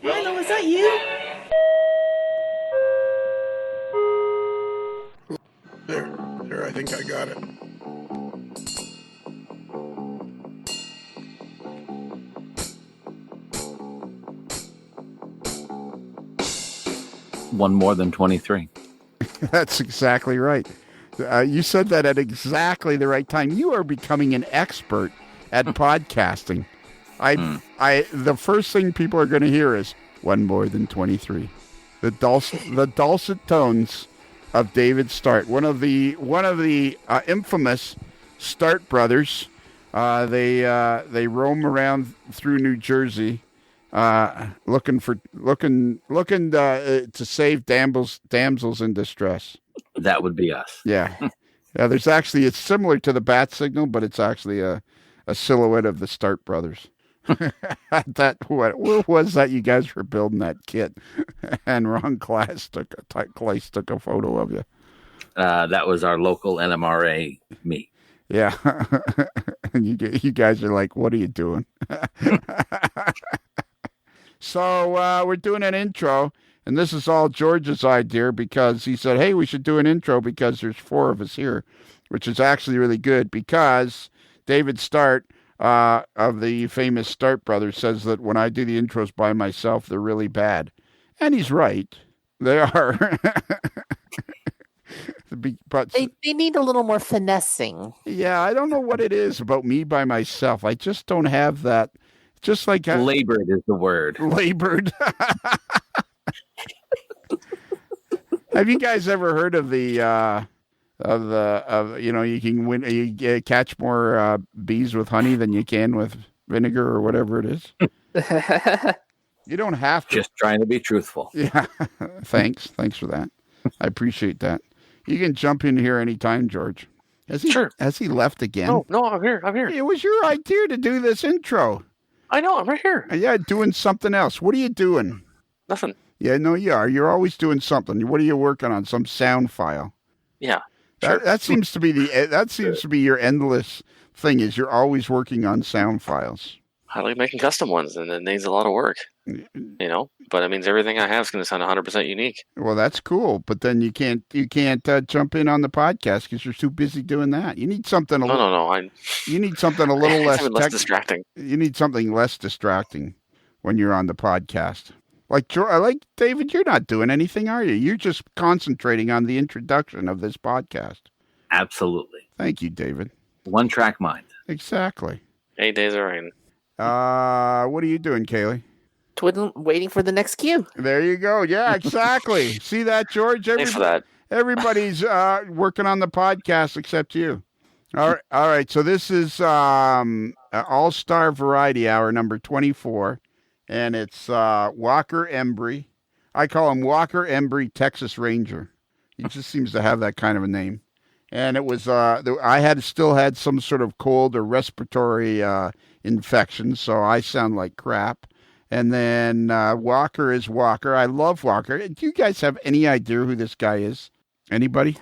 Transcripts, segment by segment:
Milo, is that you? There, I think I got it. One more than 23. That's exactly right. You said that at exactly the right time. You are becoming an expert at podcasting. The first thing people are going to hear is one more than 23. The dulcet tones of David Start, one of the infamous Start brothers. They roam around through New Jersey, looking to save damsels in distress. That would be us. Yeah. There's actually, it's similar to the bat signal, but it's actually a silhouette of the Start brothers. What was that? You guys were building that kit, and Ron Class took a photo of you. That was our local NMRA meet. Yeah, and you guys are like, "What are you doing?" So we're doing an intro, and this is all George's idea because he said, "Hey, we should do an intro because there's 4 of us here," which is actually really good because David Start. Of the famous Start brothers says that when I do the intros by myself, they're really bad. And he's right. They are. But They need a little more finessing. Yeah, I don't know what it is about me by myself. I just don't have that. Just like labored is the word. Labored. Have you guys ever heard of you can catch more bees with honey than you can with vinegar or whatever it is? You don't have to. Just trying to be truthful. Yeah. Thanks for that. I appreciate that. You can jump in here anytime, George. Sure. Has he left again? Oh, no, I'm here. It was your idea to do this intro. I know, I'm right here. Yeah, doing something else. What are you doing? Nothing. Yeah, no, you are. You're always doing something. What are you working on? Some sound file? Yeah. Sure. That seems to be your endless thing. Is you're always working on sound files. I like making custom ones, and it needs a lot of work. But it means everything I have is going to sound 100% unique. Well, that's cool, but then you can't jump in on the podcast because you're too busy doing that. You need something. You need something a little less distracting. You need something less distracting when you're on the podcast. Like David, you're not doing anything, are you? You're just concentrating on the introduction of this podcast. Absolutely. Thank you, David. One track mind. Exactly. 8 days of rain. What are you doing, Kaylee? Waiting for the next cue. There you go. Yeah, exactly. See that, George? Thanks for that. Everybody's working on the podcast except you. All right. So this is All-Star Variety Hour number 24. And it's Walker Embry. I call him Walker Embry-Texas Ranger. He just seems to have that kind of a name. And it was I still had some sort of cold or respiratory infection, so I sound like crap. And then Walker is Walker. I love Walker. Do you guys have any idea who this guy is? Anybody?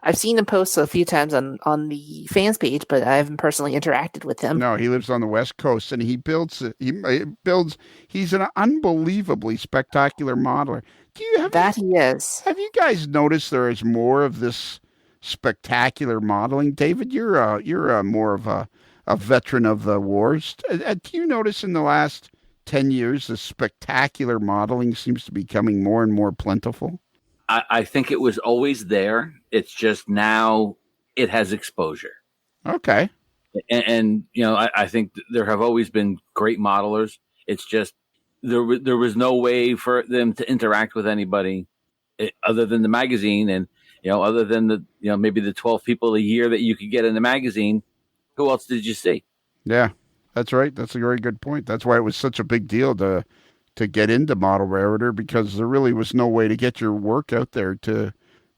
I've seen him post a few times on the fans page, but I haven't personally interacted with him. No, he lives on the West Coast, and he builds. He's an unbelievably spectacular modeler. He is. Have you guys noticed there is more of this spectacular modeling? David, you're more of a veteran of the wars. Do you notice in the last 10 years the spectacular modeling seems to be becoming more and more plentiful? I think it was always there. It's just now it has exposure. Okay. And I think there have always been great modelers. It's just there was no way for them to interact with anybody other than the magazine, and other than the maybe the 12 people a year that you could get in the magazine. Who else did you see? Yeah, that's right. That's a very good point. That's why it was such a big deal to get into model railroader, because there really was no way to get your work out there to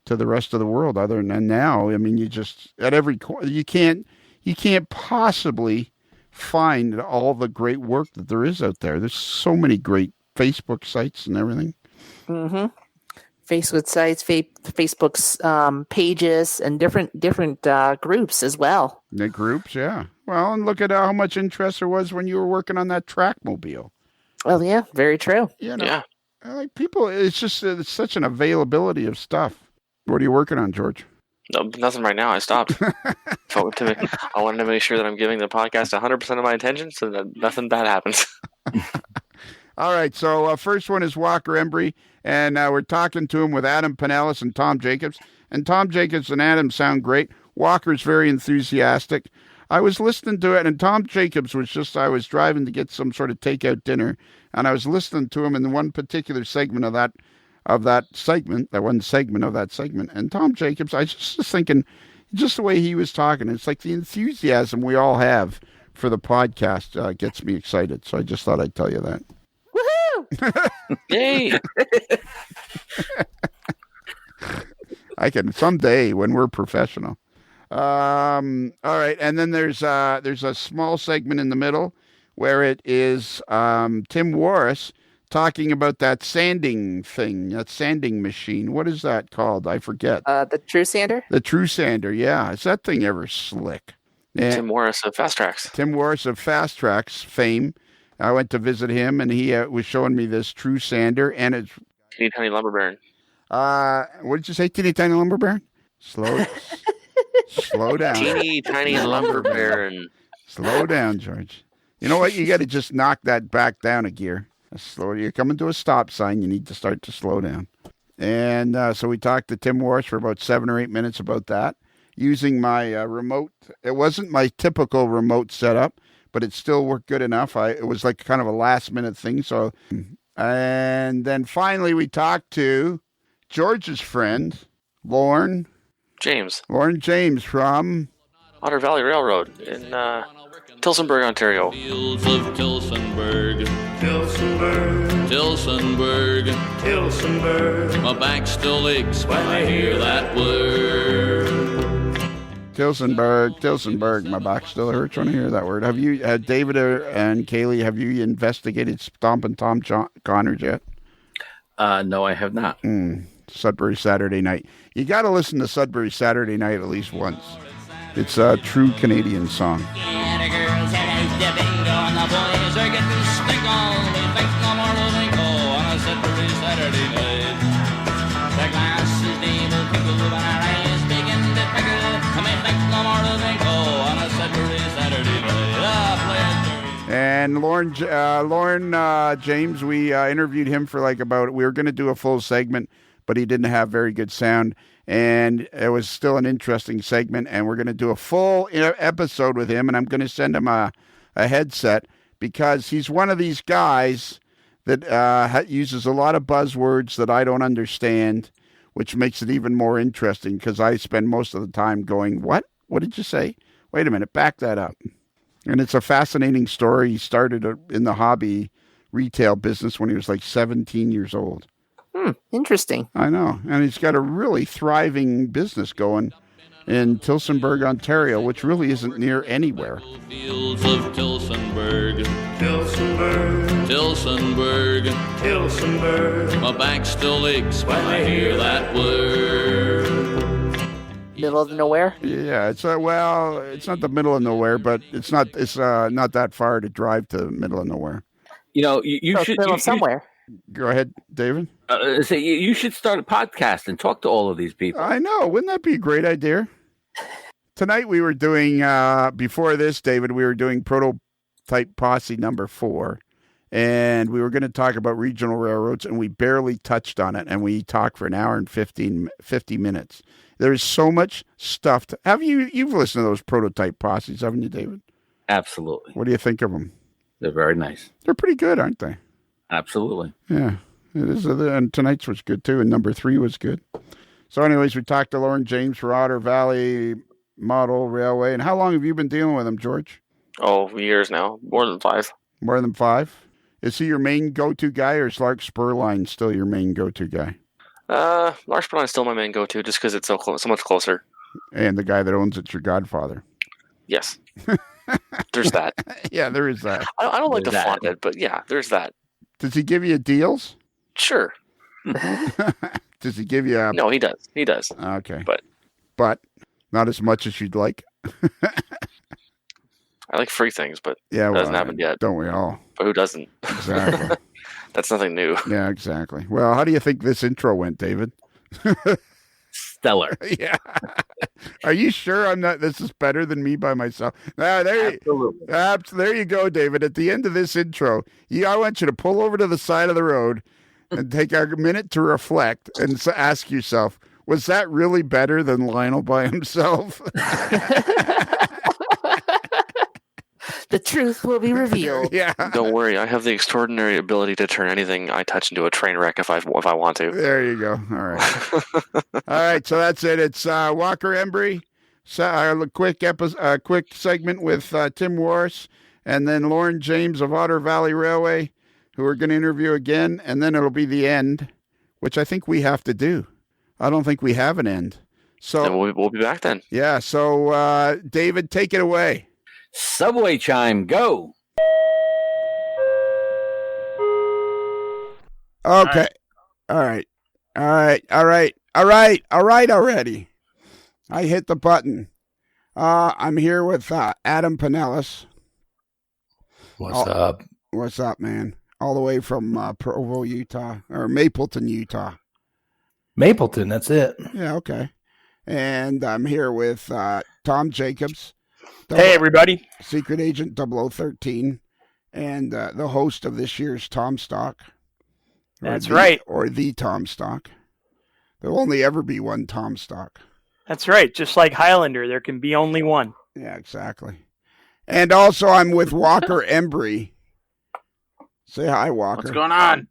the rest of the world other than now. I mean, you just at every corner, you can't possibly find all the great work that there is out there. There's so many great Facebook sites and everything. Mm-hmm. Facebook sites, Facebook's pages, and different groups as well. The groups, yeah. Well, and look at how much interest there was when you were working on that trackmobile. Well, yeah, very true. You know, Yeah. like people, it's just it's such an availability of stuff. What are you working on, George? No, nothing right now. I stopped. I wanted to make sure that I'm giving the podcast 100% of my attention so that nothing bad happens. All right, so first one is Walker Embry, and we're talking to him with Adam Pinellas and Tom Jacobs. And Tom Jacobs and Adam sound great. Walker's very enthusiastic. I was listening to it, and Tom Jacobs I was driving to get some sort of takeout dinner, and I was listening to him in one particular segment of that segment, and Tom Jacobs, I just was thinking, just the way he was talking, it's like the enthusiasm we all have for the podcast gets me excited. So I just thought I'd tell you that. Yay! I can someday when we're professional. All right, and then there's a small segment in the middle where it is Tim Warris talking about that sanding thing, that sanding machine. What is that called? I forget. The True Sander? The True Sander, yeah. Is that thing ever slick? Tim Warris of FastTracks. Tim Warris of FastTracks fame. I went to visit him, and he was showing me this True Sander, and it's Teeny Tiny Lumber Baron. What did you say, Teeny Tiny Lumber Baron? Slow down. Teeny Tiny Lumber Baron. Slow down, George. You know what? You got to just knock that back down a gear. You're coming to a stop sign. You need to start to slow down. And so we talked to Tim Warris for about 7 or 8 minutes about that, using my remote. It wasn't my typical remote setup, but it still worked good enough. It was like kind of a last-minute thing. So, and then finally we talked to George's friend, Lorne James. Lorne James from Otter Valley Railroad in Tillsonburg, Ontario. Fields of Tillsonburg. Tillsonburg. My back still aches when I hear that word. Tillsonburg. My back still hurts when I hear that word. Have you, David and Kaylee, have you investigated Stompin' Tom Connors yet? No, I have not. Sudbury Saturday Night. You got to listen to Sudbury Saturday Night at least once. It's a true Canadian song. And Lorne James, we interviewed him for we were going to do a full segment, but he didn't have very good sound. And it was still an interesting segment, and we're going to do a full episode with him, and I'm going to send him a headset because he's one of these guys that uses a lot of buzzwords that I don't understand, which makes it even more interesting because I spend most of the time going, what? What did you say? Wait a minute, back that up. And it's a fascinating story. He started in the hobby retail business when he was like 17 years old. Interesting. I know. And he's got a really thriving business going in Tillsonburg, Ontario, which really isn't near anywhere. Fields of Tillsonburg. My back still aches when I hear that word. Middle of nowhere? Yeah, it's it's not the middle of nowhere, but it's not that far to drive to the middle of nowhere. You know, you should somewhere. Go ahead, David. You should start a podcast and talk to all of these people. I know. Wouldn't that be a great idea? Tonight we were doing, before this, David, we were doing Prototype Posse number 4. And we were going to talk about regional railroads, and we barely touched on it. And we talked for an hour and 50 minutes. There's so much stuff. You've listened to those Prototype Posses, haven't you, David? Absolutely. What do you think of them? They're very nice. They're pretty good, aren't they? Absolutely. Yeah. It is, and tonight's was good, too, and number 3 was good. So anyways, we talked to Lorne James for Otter Valley Model Railway. And how long have you been dealing with him, George? Oh, years now. More than 5. More than 5? Is he your main go-to guy, or is Lark Spurline still your main go-to guy? Lark Spurline's still my main go-to just because it's so much closer. And the guy that owns it's your godfather. Yes. There's that. Yeah, there is that. I don't like to flaunt it, but yeah, there's that. Does he give you deals? Sure. Does he give you a... No, he does. He does. Okay. But not as much as you'd like. I like free things, but Yeah, it hasn't happened yet. Don't we all? But who doesn't? Exactly. That's nothing new. Yeah, exactly. Well, how do you think this intro went, David? Stellar. Yeah. Are you sure this is better than me by myself? Absolutely. There you go, David. At the end of this intro, I want you to pull over to the side of the road and take a minute to reflect and ask yourself, was that really better than Lionel by himself? The truth will be revealed. Yeah. Don't worry, I have the extraordinary ability to turn anything I touch into a train wreck if I want to. There you go. All right. All right. So that's it. It's Walker Embry. So a quick segment with Tim Warris, and then Lorne James of Otter Valley Railway, who we're going to interview again, and then it'll be the end, which I think we have to do. I don't think we have an end. So then we'll be back then. Yeah. So David, take it away. Subway chime, go. Okay. All right. Already. I hit the button. I'm here with Adam Pinellas. What's up? What's up, man? All the way from Provo, Utah, or Mapleton, Utah. Mapleton, that's it. Yeah, okay. And I'm here with Tom Jacobs. Hey, everybody. Secret Agent 0013, and the host of this year's Tom Stock. That's right. Or the Tom Stock. There'll only ever be one Tom Stock. That's right. Just like Highlander, there can be only one. Yeah, exactly. And also, I'm with Walker Embry. Say hi, Walker. What's going on?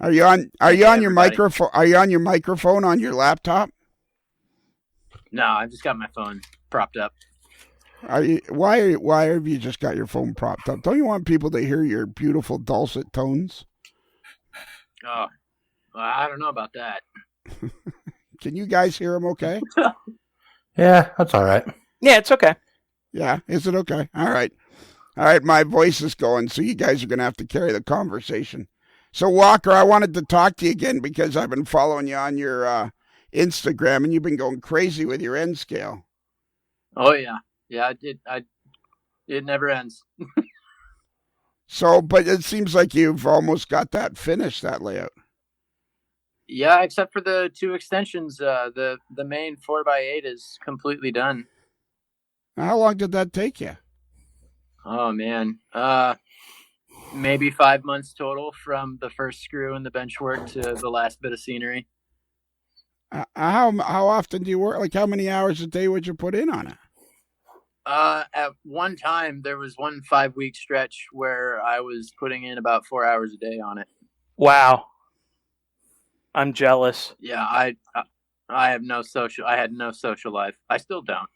Are you on your microphone? Are you on your microphone on your laptop? No, I've just got my phone propped up. Why have you just got your phone propped up? Don't you want people to hear your beautiful dulcet tones? Oh, well, I don't know about that. Can you guys hear them okay? Yeah, that's all right. Yeah, it's okay. Yeah, is it okay? All right. My voice is going, so you guys are going to have to carry the conversation. So, Walker, I wanted to talk to you again because I've been following you on your Instagram, and you've been going crazy with your N scale. Oh, yeah. Yeah, it never ends. So, but it seems like you've almost got that finished, that layout. Yeah, except for the two extensions. The main 4x8 is completely done. How long did that take you? Oh, man. Maybe 5 months total from the first screw and the bench work to the last bit of scenery. How often do you work? Like, how many hours a day would you put in on it? At one time, there was one 5-week stretch where I was putting in about 4 hours a day on it. Wow. I'm jealous. Yeah, I have no social. I had no social life. I still don't.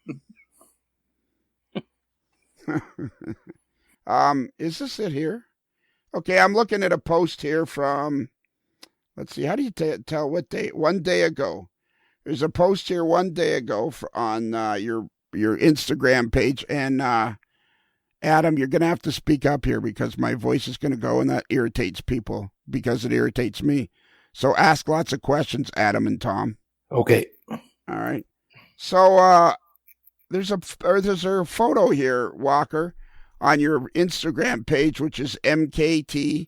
Is this it here? Okay, I'm looking at a post here from, let's see, how do you tell what day? 1 day ago. There's a post here 1 day ago on your Instagram page, and Adam, you're going to have to speak up here because my voice is going to go, and that irritates people because it irritates me. So ask lots of questions, Adam and Tom. Okay. All right. So there's a photo here, Walker, on your Instagram page, which is MKT.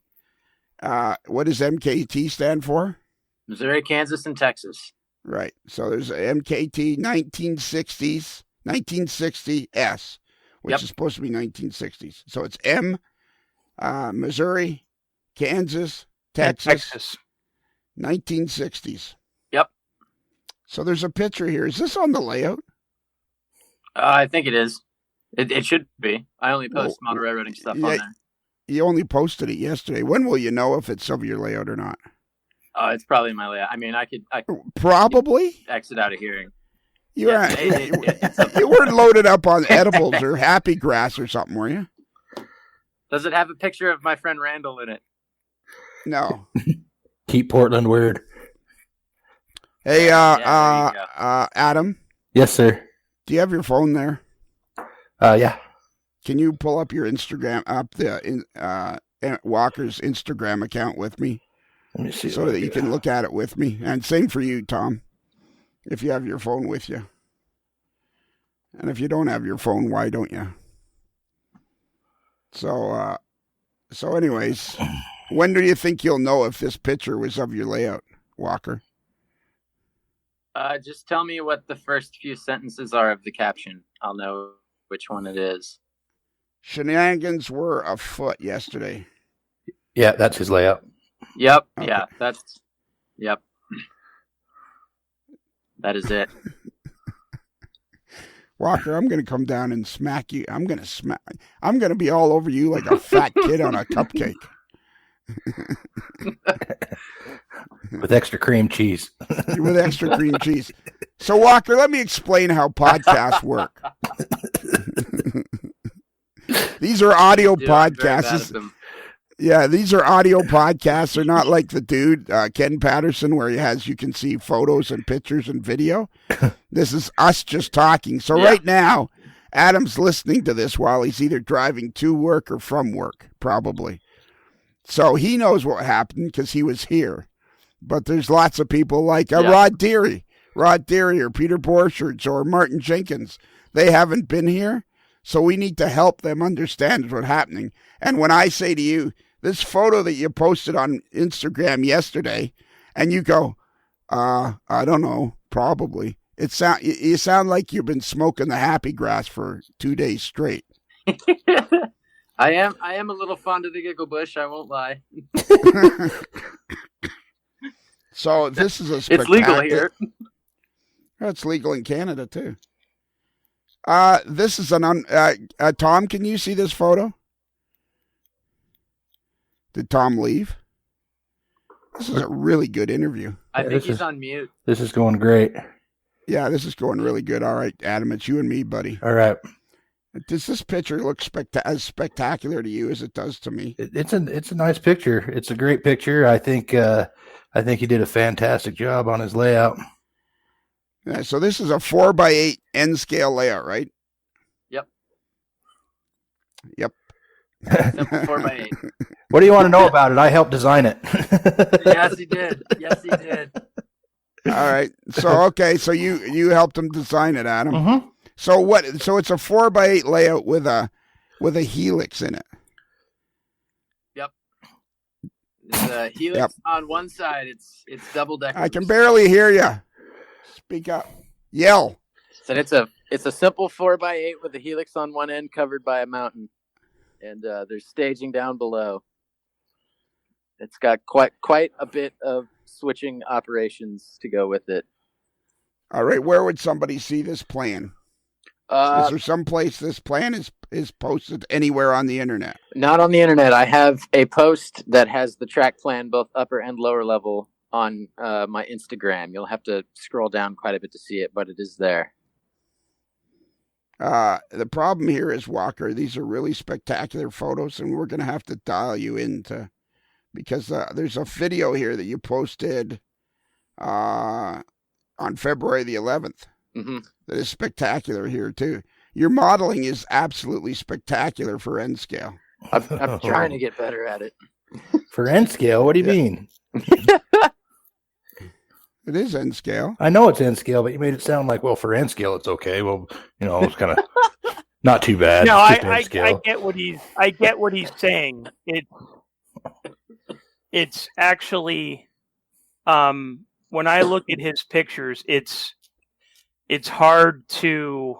What does MKT stand for? Missouri, Kansas, and Texas. Right. So there's a MKT 1960s, which is supposed to be 1960s. So it's Missouri, Kansas, Texas. 1960s. Yep. So there's a picture here. Is this on the layout? I think it is. It should be. I only post model railroading stuff on there. You only posted it yesterday. When will you know if it's of your layout or not? It's probably my layout. I mean, I could probably exit out of hearing. You weren't loaded up on edibles or happy grass or something, were you? Does it have a picture of my friend Randall in it? No. Keep Portland weird. Hey, Adam. Yes, sir. Do you have your phone there? Yeah. Can you pull up your Instagram, Walker's Instagram account with me? Let me see. so that you can look at it with me. And same for you, Tom, if you have your phone with you. And if you don't have your phone, why don't you? So anyways, when do you think you'll know if this picture was of your layout, Walker? Just tell me what the first few sentences are of the caption. I'll know which one it is. Shenanigans were afoot yesterday. Yeah, that's his layout. Yep. Okay. Yeah, yep. That is it. Walker, I'm going to come down and smack you. I'm going to be all over you like a fat kid on a cupcake. With extra cream cheese. With extra cream cheese. So, Walker, let me explain how podcasts work. These are audio podcasts. Yeah, these are audio podcasts. They're not like the dude, Ken Patterson, where you can see photos and pictures and video. This is us just talking. So right now, Adam's listening to this while he's either driving to work or from work, probably. So he knows what happened because he was here. But there's lots of people like Rod Deary or Peter Borchardt or Martin Jenkins. They haven't been here. So we need to help them understand what's happening. And when I say to you, this photo that you posted on Instagram yesterday, and you go, I don't know, probably. You sound like you've been smoking the happy grass for 2 days straight. I am a little fond of the giggle bush, I won't lie. So this is It's legal here. It's legal in Canada too. This is Tom, can you see this photo? Did Tom leave? This is a really good interview. I think he's on mute. This is going great. Yeah, this is going really good. All right, Adam, it's you and me, buddy. All right. Does this picture look as spectacular to you as it does to me? It's a nice picture. It's a great picture. I think he did a fantastic job on his layout. Yeah, so this is a 4x8 N scale layout, right? Yep. Simple 4x8. What do you want to know about it? I helped design it. Yes, he did. All right. So you helped him design it, Adam. Mm-hmm. So it's a 4x8 layout with a helix in it. Yep. There's a helix on one side. It's double decker. I can barely hear you. Speak up. Yell. So it's a simple 4x8 with a helix on one end covered by a mountain, and there's staging down below. It's got quite a bit of switching operations to go with it. All right, where would somebody see this plan? Is there some place this plan is posted anywhere on the internet? Not on the internet. I have a post that has the track plan, both upper and lower level, on my Instagram. You'll have to scroll down quite a bit to see it, but it is there. The problem here is, Walker, these are really spectacular photos, and we're going to have to dial you into, because there's a video here that you posted on February the 11th. Mm-hmm. That is spectacular here too. Your modeling is absolutely spectacular for N scale. I'm trying to get better at it. For N scale? What do you mean? It is N scale. I know it's N scale, but you made it sound like, well, for N scale, it's okay. Well, it's kind of not too bad. No, I get what he's saying. It's actually, when I look at his pictures, it's hard to,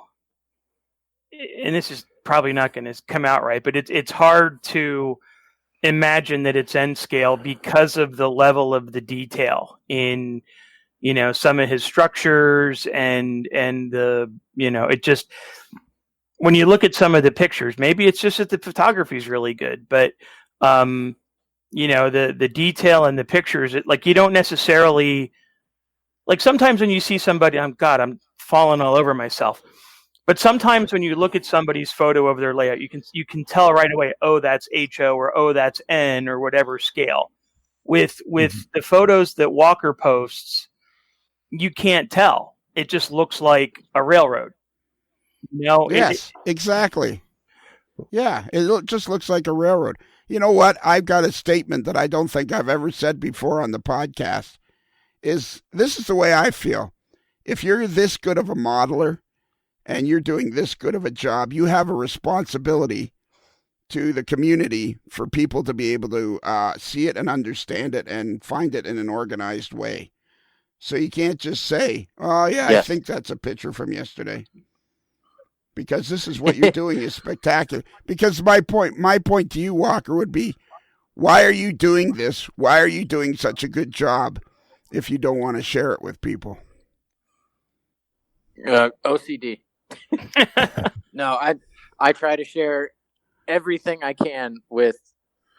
and this is probably not going to come out right, but it's hard to imagine that it's N scale because of the level of the detail in, some of his structures and the, it just, when you look at some of the pictures, maybe it's just that the photography is really good, but, the detail in the pictures, you don't necessarily, sometimes when you see somebody, I'm falling all over myself. But sometimes when you look at somebody's photo of their layout, you can tell right away, oh, that's HO or oh, that's N or whatever scale. With the photos that Walker posts, you can't tell. It just looks like a railroad. Yes, exactly. Yeah, it just looks like a railroad. You know what? I've got a statement that I don't think I've ever said before on the podcast. This is the way I feel. If you're this good of a modeler and you're doing this good of a job, you have a responsibility to the community for people to be able to see it and understand it and find it in an organized way. So you can't just say, oh, yeah, Yes. I think that's a picture from yesterday. Because this is what you're doing is spectacular. Because my point to you, Walker, would be, why are you doing this? Why are you doing such a good job if you don't want to share it with people? OCD. No, I try to share everything I can with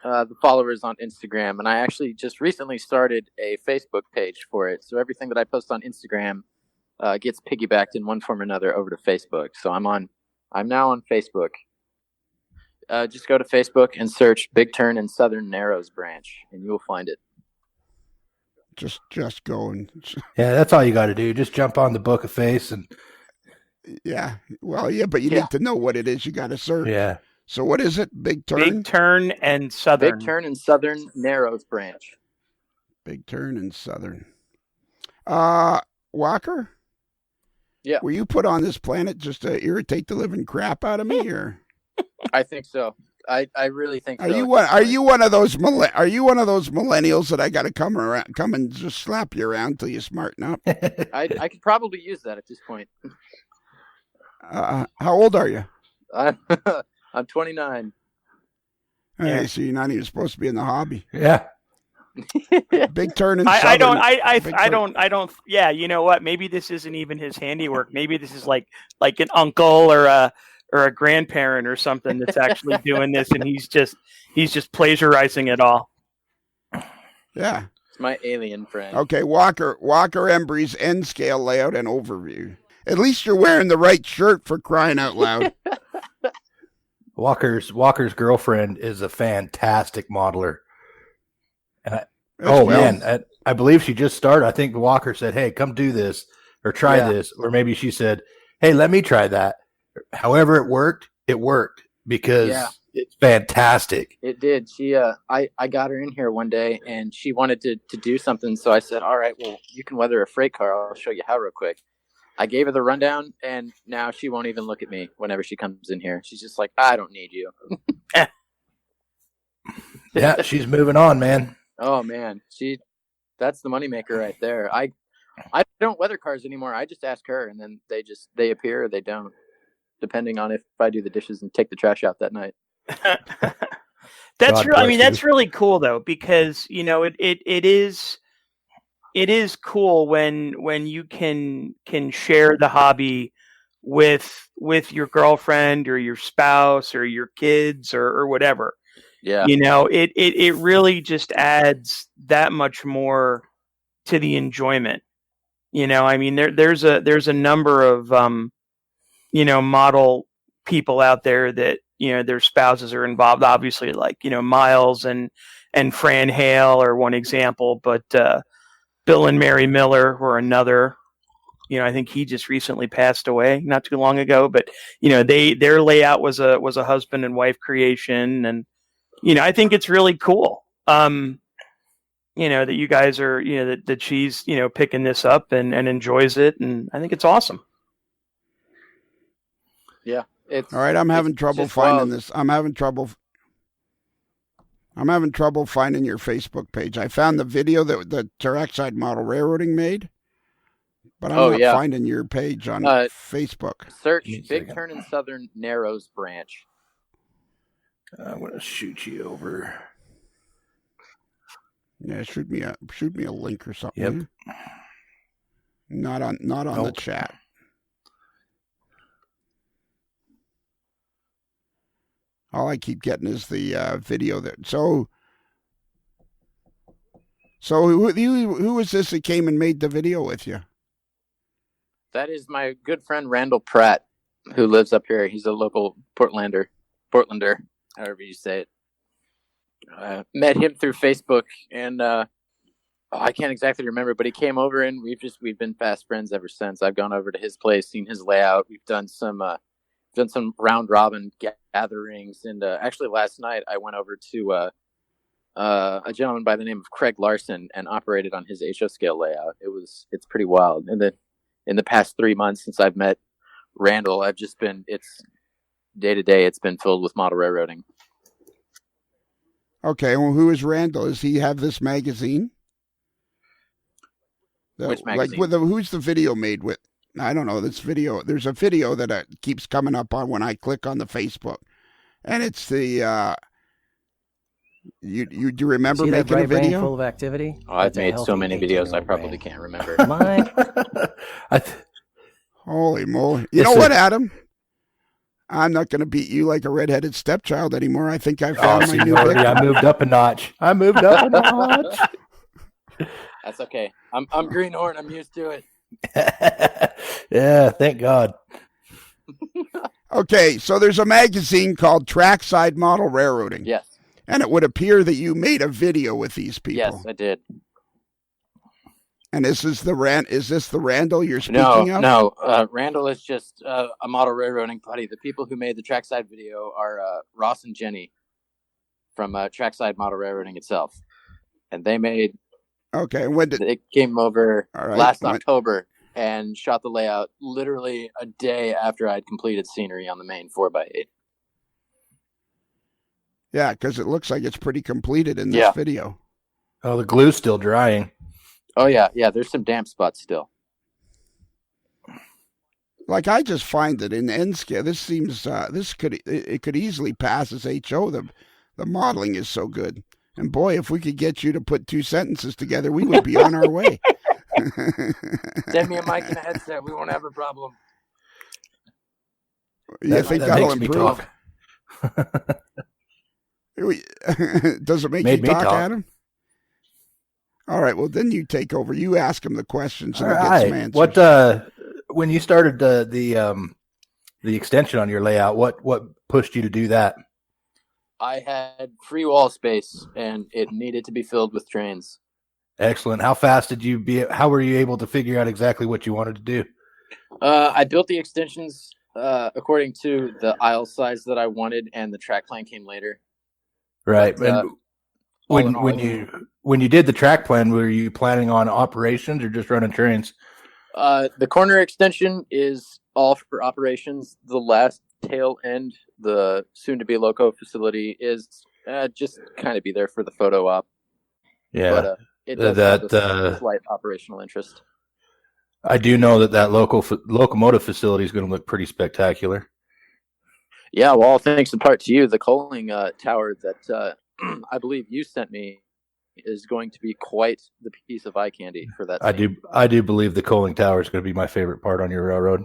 the followers on Instagram, and I actually just recently started a Facebook page for it. So everything that I post on Instagram gets piggybacked in one form or another over to Facebook. So I'm now on Facebook. Just go to Facebook and search Big Turn and Southern Narrows Branch, and you will find it. Just go and Yeah, that's all you got to do. Just jump on the Book of Face and yeah. Well, yeah, but you need to know what it is you got to search. yeah. So what is it? Big Turn? Big Turn and Southern. Big Turn and Southern Narrows Branch. Big Turn and Southern. Walker? Yeah. Were you put on this planet just to irritate the living crap out of me, or? I think so. I really think so. Are you one of those millennials that I got to come and just slap you around till you smarten up? I could probably use that at this point. How old are you? I'm 29. Hey, so you're not even supposed to be in the hobby. Yeah. Big Turn and I Southern. I don't. Yeah, you know what? Maybe this isn't even his handiwork. Maybe this is like an uncle or a grandparent or something that's actually doing this, and he's just plagiarizing it all. Yeah. It's my alien friend. Okay, Walker Embry's end scale layout and overview. At least you're wearing the right shirt, for crying out loud. Walker's girlfriend is a fantastic modeler. And I believe she just started. I think Walker said, "Hey, come do this or try this," or maybe she said, "Hey, let me try that." However it worked because it's fantastic. It did. She I got her in here one day and she wanted to do something, so I said, "All right, well, you can weather a freight car. I'll show you how real quick." I gave her the rundown, and now she won't even look at me whenever she comes in here. She's just like, "I don't need you." Yeah, she's moving on, man. Oh man, that's the moneymaker right there. I don't weather cars anymore. I just ask her, and then they appear or they don't, depending on if I do the dishes and take the trash out that night. That's really cool though, because it is cool when you can share the hobby with your girlfriend or your spouse or your kids or whatever. Yeah. It really just adds that much more to the enjoyment. There's a number of model people out there that their spouses are involved, obviously, like Miles and Fran Hale are one example, but Bill and Mary Miller were another. I think he just recently passed away not too long ago, but their layout was a husband and wife creation, and I think it's really cool. That you guys are that she's picking this up and enjoys it, and I think it's awesome. Yeah, it's all right. I'm having trouble finding this. I'm having trouble finding your Facebook page. I found the video that the Trackside Model Railroading made, but I'm not finding your page on Facebook. Search Big Turn and Southern Narrows Branch. I'm gonna shoot you over. Yeah, shoot me a link or something. Yep. Not on the chat. All I keep getting is the video that. So who was this that came and made the video with you? That is my good friend Randall Pratt, who lives up here. He's a local Portlander, however you say it. Met him through Facebook, and I can't exactly remember, but he came over, and we've been fast friends ever since. I've gone over to his place, seen his layout. We've done some done some round robin gatherings, and actually last night I went over to a gentleman by the name of Craig Larson and operated on his HO scale layout. It's pretty wild. And then in the past 3 months since I've met Randall, it's day to day. It's been filled with model railroading. Okay, well, who is Randall? Does he have this magazine? Which magazine? Who's the video made with? I don't know. This video. There's a video that keeps coming up on when I click on the Facebook, and it's the. You do you remember See making that a bright video? full of activity? Oh, I've That's a made so healthy many videos I 18-year-old probably brain. can't remember. Mine. Holy moly! You know what, Adam? I'm not going to beat you like a redheaded stepchild anymore. I think I found my new seniority, victim. I moved up a notch. That's okay. I'm greenhorn. I'm used to it. Yeah, thank God. Okay, so there's a magazine called Trackside Model Railroading. Yes. And it would appear that you made a video with these people. Yes, I did. And is this the Randall you're speaking of? No. Randall is just a model railroading buddy. The people who made the Trackside video are Ross and Jenny from Trackside Model Railroading itself. And they made... Okay, when did... They came over right, last October and shot the layout literally a day after I'd completed scenery on the main 4x8. Yeah, because it looks like it's pretty completed in this video. Oh, the glue's still drying. Oh, yeah. Yeah, there's some damp spots still. Like, I just find that in N scale, this seems, it could easily pass as HO. The modeling is so good. And boy, if we could get you to put 2 sentences together, we would be on our way. Send me a mic and a headset. We won't have a problem. You think that'll improve? Does it make you talk, Adam? All right. Well, then you take over. You ask him the questions and get some answers. What? When you started the extension on your layout, what pushed you to do that? I had free wall space, and it needed to be filled with trains. Excellent. How fast did you be? How were you able to figure out exactly what you wanted to do? I built the extensions according to the aisle size that I wanted, and the track plan came later. Right. But, when you did the track plan, were you planning on operations or just running trains? The corner extension is all for operations. The last tail end, the soon-to-be loco facility, is just kind of be there for the photo op. Yeah, but it does have a slight operational interest. I do know that locomotive facility is going to look pretty spectacular. Yeah, well, all thanks in part to you. The coaling tower that I believe you sent me is going to be quite the piece of eye candy for that. I do believe the coaling tower is going to be my favorite part on your railroad.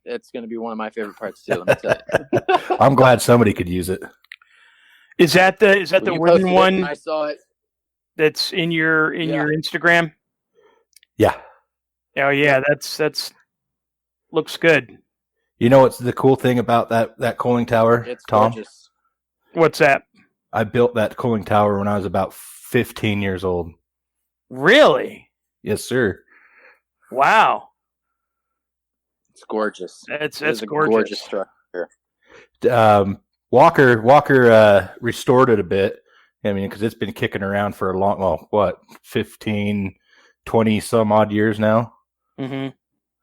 It's going to be one of my favorite parts too. Let me tell you. I'm glad somebody could use it. Is that the wooden one? I saw it. That's in your Instagram. Yeah. Oh yeah, that's looks good. You know what's the cool thing about that coaling tower, it's Tom? Gorgeous. What's that? I built that cooling tower when I was about 15 years old. Really? Yes, sir. Wow. It's gorgeous. That's a gorgeous structure. Walker restored it a bit. I mean, because it's been kicking around for a long, 15, 20 some odd years now. Mm-hmm.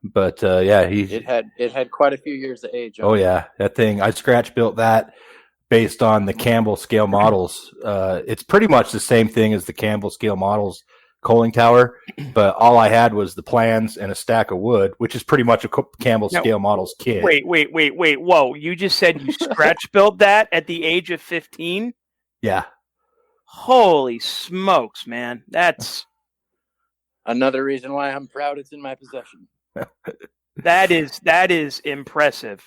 But yeah, it had quite a few years of age. Oh yeah, that thing I scratch built that based on the Campbell scale models. It's pretty much the same thing as the Campbell scale models coaling tower, but all I had was the plans and a stack of wood, which is pretty much a Campbell scale models kit. Wait! Whoa! You just said you scratch built that at the age of 15? Yeah. Holy smokes, man! That's another reason why I'm proud it's in my possession. That is impressive.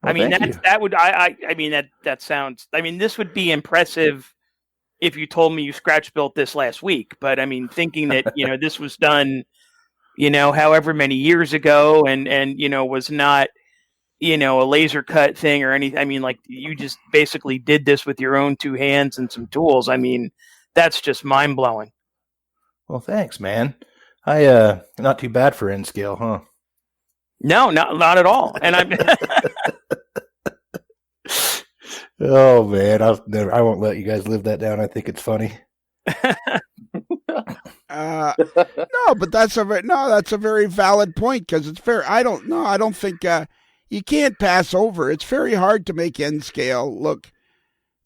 Well, I mean, that sounds. I mean, this would be impressive if you told me you scratch built this last week. But I mean, thinking that this was done, however many years ago, and was not, a laser cut thing or anything. I mean, like you just basically did this with your own 2 hands and some tools. I mean, that's just mind blowing. Well, thanks, man. I not too bad for N scale, huh? No, not at all. And I'm Oh man, I won't let you guys live that down. I think it's funny. No, but that's a very valid point because it's fair. I don't think you can't pass over. It's very hard to make N scale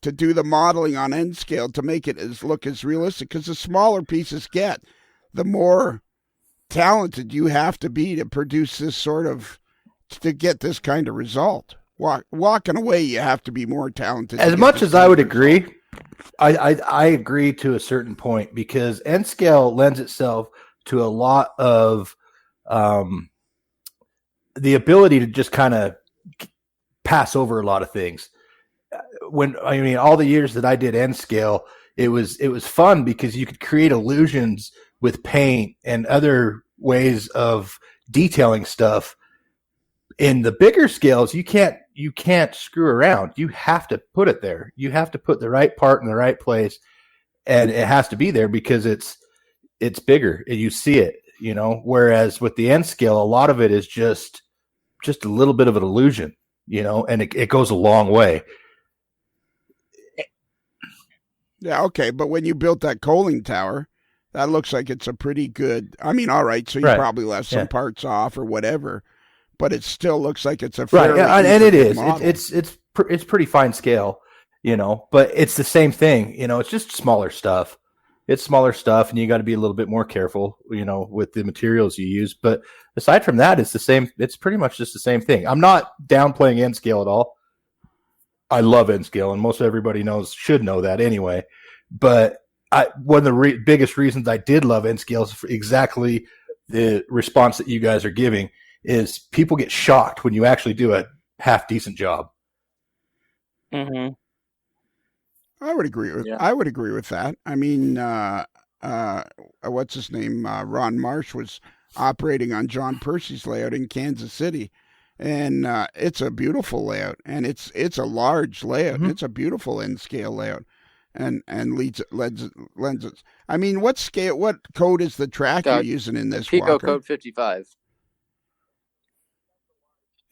to do the modeling on N scale to make it look as realistic because the smaller pieces get, the more talented you have to be to produce to get this kind of result. Walking away, you have to be more talented. As much as I would agree, I agree to a certain point because N scale lends itself to a lot of the ability to just kind of pass over a lot of things. All the years that I did N scale, it was fun because you could create illusions with paint and other ways of detailing stuff. In the bigger scales, you can't screw around. You have to put it there. You have to put the right part in the right place, and it has to be there because it's bigger and you see it, whereas with the N scale, a lot of it is just a little bit of an illusion, and it goes a long way. Yeah, okay, but when you built that coaling tower, that looks like it's a pretty good. All right, so you probably left some parts off or whatever, but it still looks like it's a fairly and it is. model. It's pretty fine scale, but it's the same thing. It's just smaller stuff. It's smaller stuff, and you got to be a little bit more careful, with the materials you use. But aside from that, it's the same. It's pretty much just the same thing. I'm not downplaying N scale at all. I love N scale, and most everybody should know that anyway. But one of the biggest reasons I did love N scale is for exactly the response that you guys are giving. Is people get shocked when you actually do a half decent job. Mm-hmm. I would agree with that. I mean, what's his name? Ron Marsh was operating on John Percy's layout in Kansas City, and it's a beautiful layout, and it's a large layout. Mm-hmm. It's a beautiful N scale layout, and lends it. I mean, what code is the track you're using in this? Pico Walker? code 55.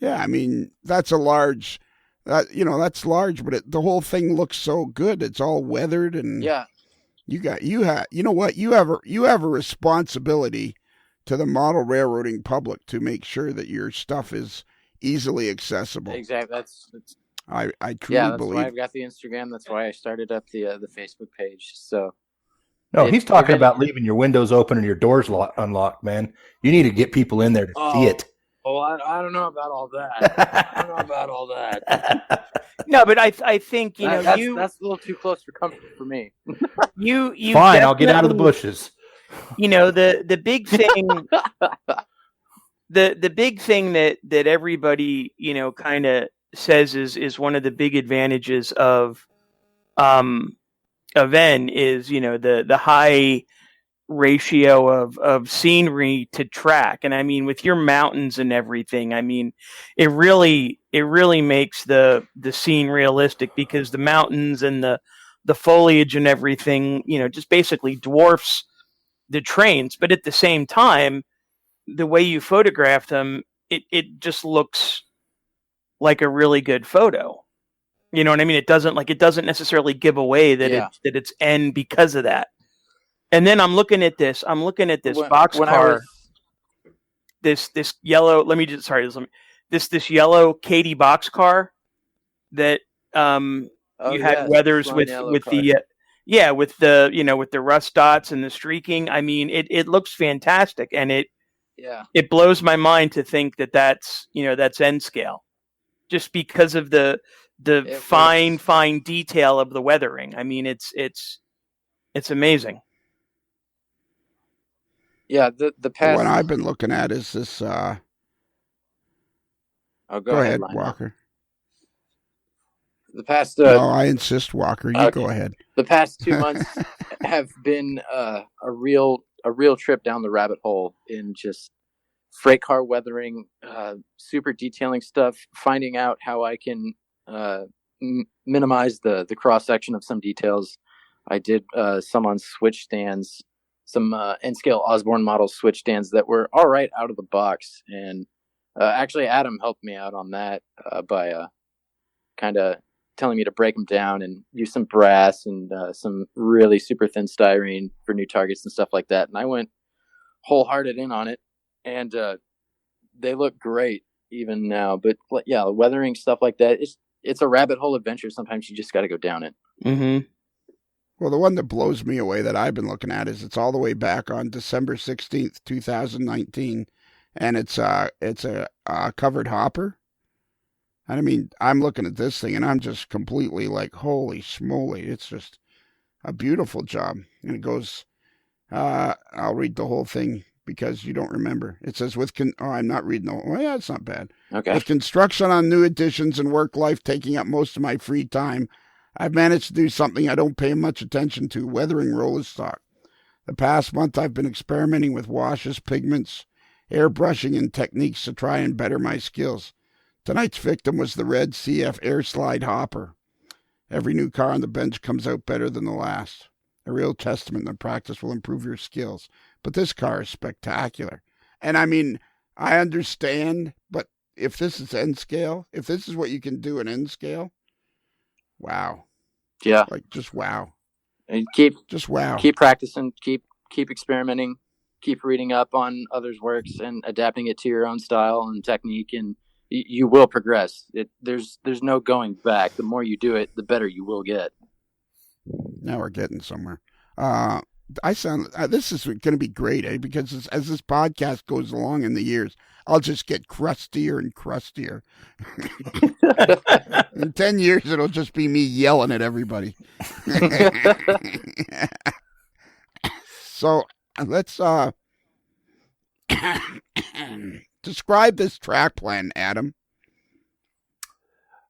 Yeah, I mean that's a large. That's large, but the whole thing looks so good. It's all weathered, and you have a responsibility to the model railroading public to make sure that your stuff is easily accessible. Exactly. I truly believe. That's why I've got the Instagram. That's why I started up the Facebook page. So. No, he's talking about leaving your windows open and your doors unlocked, man. You need to get people in there to see it. Oh, I don't know about all that. No, but I think that's a little too close for comfort for me. You fine? I'll get out of the bushes. The big thing, the big thing that everybody kind of says is one of the big advantages of N is the high ratio of scenery to track. And I mean, with your mountains and everything, I mean, it really makes the scene realistic because the mountains and the foliage and everything, just basically dwarfs the trains. But at the same time, the way you photograph them, it just looks like a really good photo. You know what I mean? It doesn't necessarily give away that it's N because of that. And then I'm looking at this boxcar, this yellow. This yellow Katy boxcar that you had Weathers with the with the rust dots and the streaking. I mean, it looks fantastic, and it blows my mind to think that's N scale, just because of the fine detail of the weathering. I mean, it's amazing. Yeah, the past one I've been looking at is this. Go ahead, Walker. The past. No, I insist, Walker. You go ahead. The past 2 months have been a real trip down the rabbit hole in just freight car weathering, super detailing stuff, finding out how I can minimize the cross section of some details. I did some on switch stands. Some N-scale Osborne model switch stands that were all right out of the box. And actually, Adam helped me out on that by kind of telling me to break them down and use some brass and some really super thin styrene for new targets and stuff like that. And I went wholehearted in on it, and they look great even now. But yeah, weathering stuff like that, it's a rabbit hole adventure. Sometimes you just got to go down it. Mm-hmm. Well, the one that blows me away that I've been looking at is it's all the way back on December 16th, 2019, and it's a covered hopper. And I mean, I'm looking at this thing and I'm just completely like, holy schmoly, it's just a beautiful job. And it goes, I'll read the whole thing because you don't remember. It says I'm not reading the whole, well, yeah, it's not bad. Okay. With construction on new additions and work life taking up most of my free time, I've managed to do something I don't pay much attention to, weathering roller stock. The past month I've been experimenting with washes, pigments, airbrushing, and techniques to try and better my skills. Tonight's victim was the red CF Air Slide hopper. Every new car on the bench comes out better than the last. A real testament that practice will improve your skills. But this car is spectacular. And I mean, I understand, but if this is end scale, if this is what you can do in end scale, wow. Yeah. Like, just wow. And Keep practicing, keep experimenting, keep reading up on others' works and adapting it to your own style and technique, and you will progress. There's no going back. The more you do it, the better you will get. Now we're getting somewhere. This is going to be great, because as this podcast goes along in the years, I'll just get crustier and crustier. In 10 years, it'll just be me yelling at everybody. So let's describe this track plan, Adam.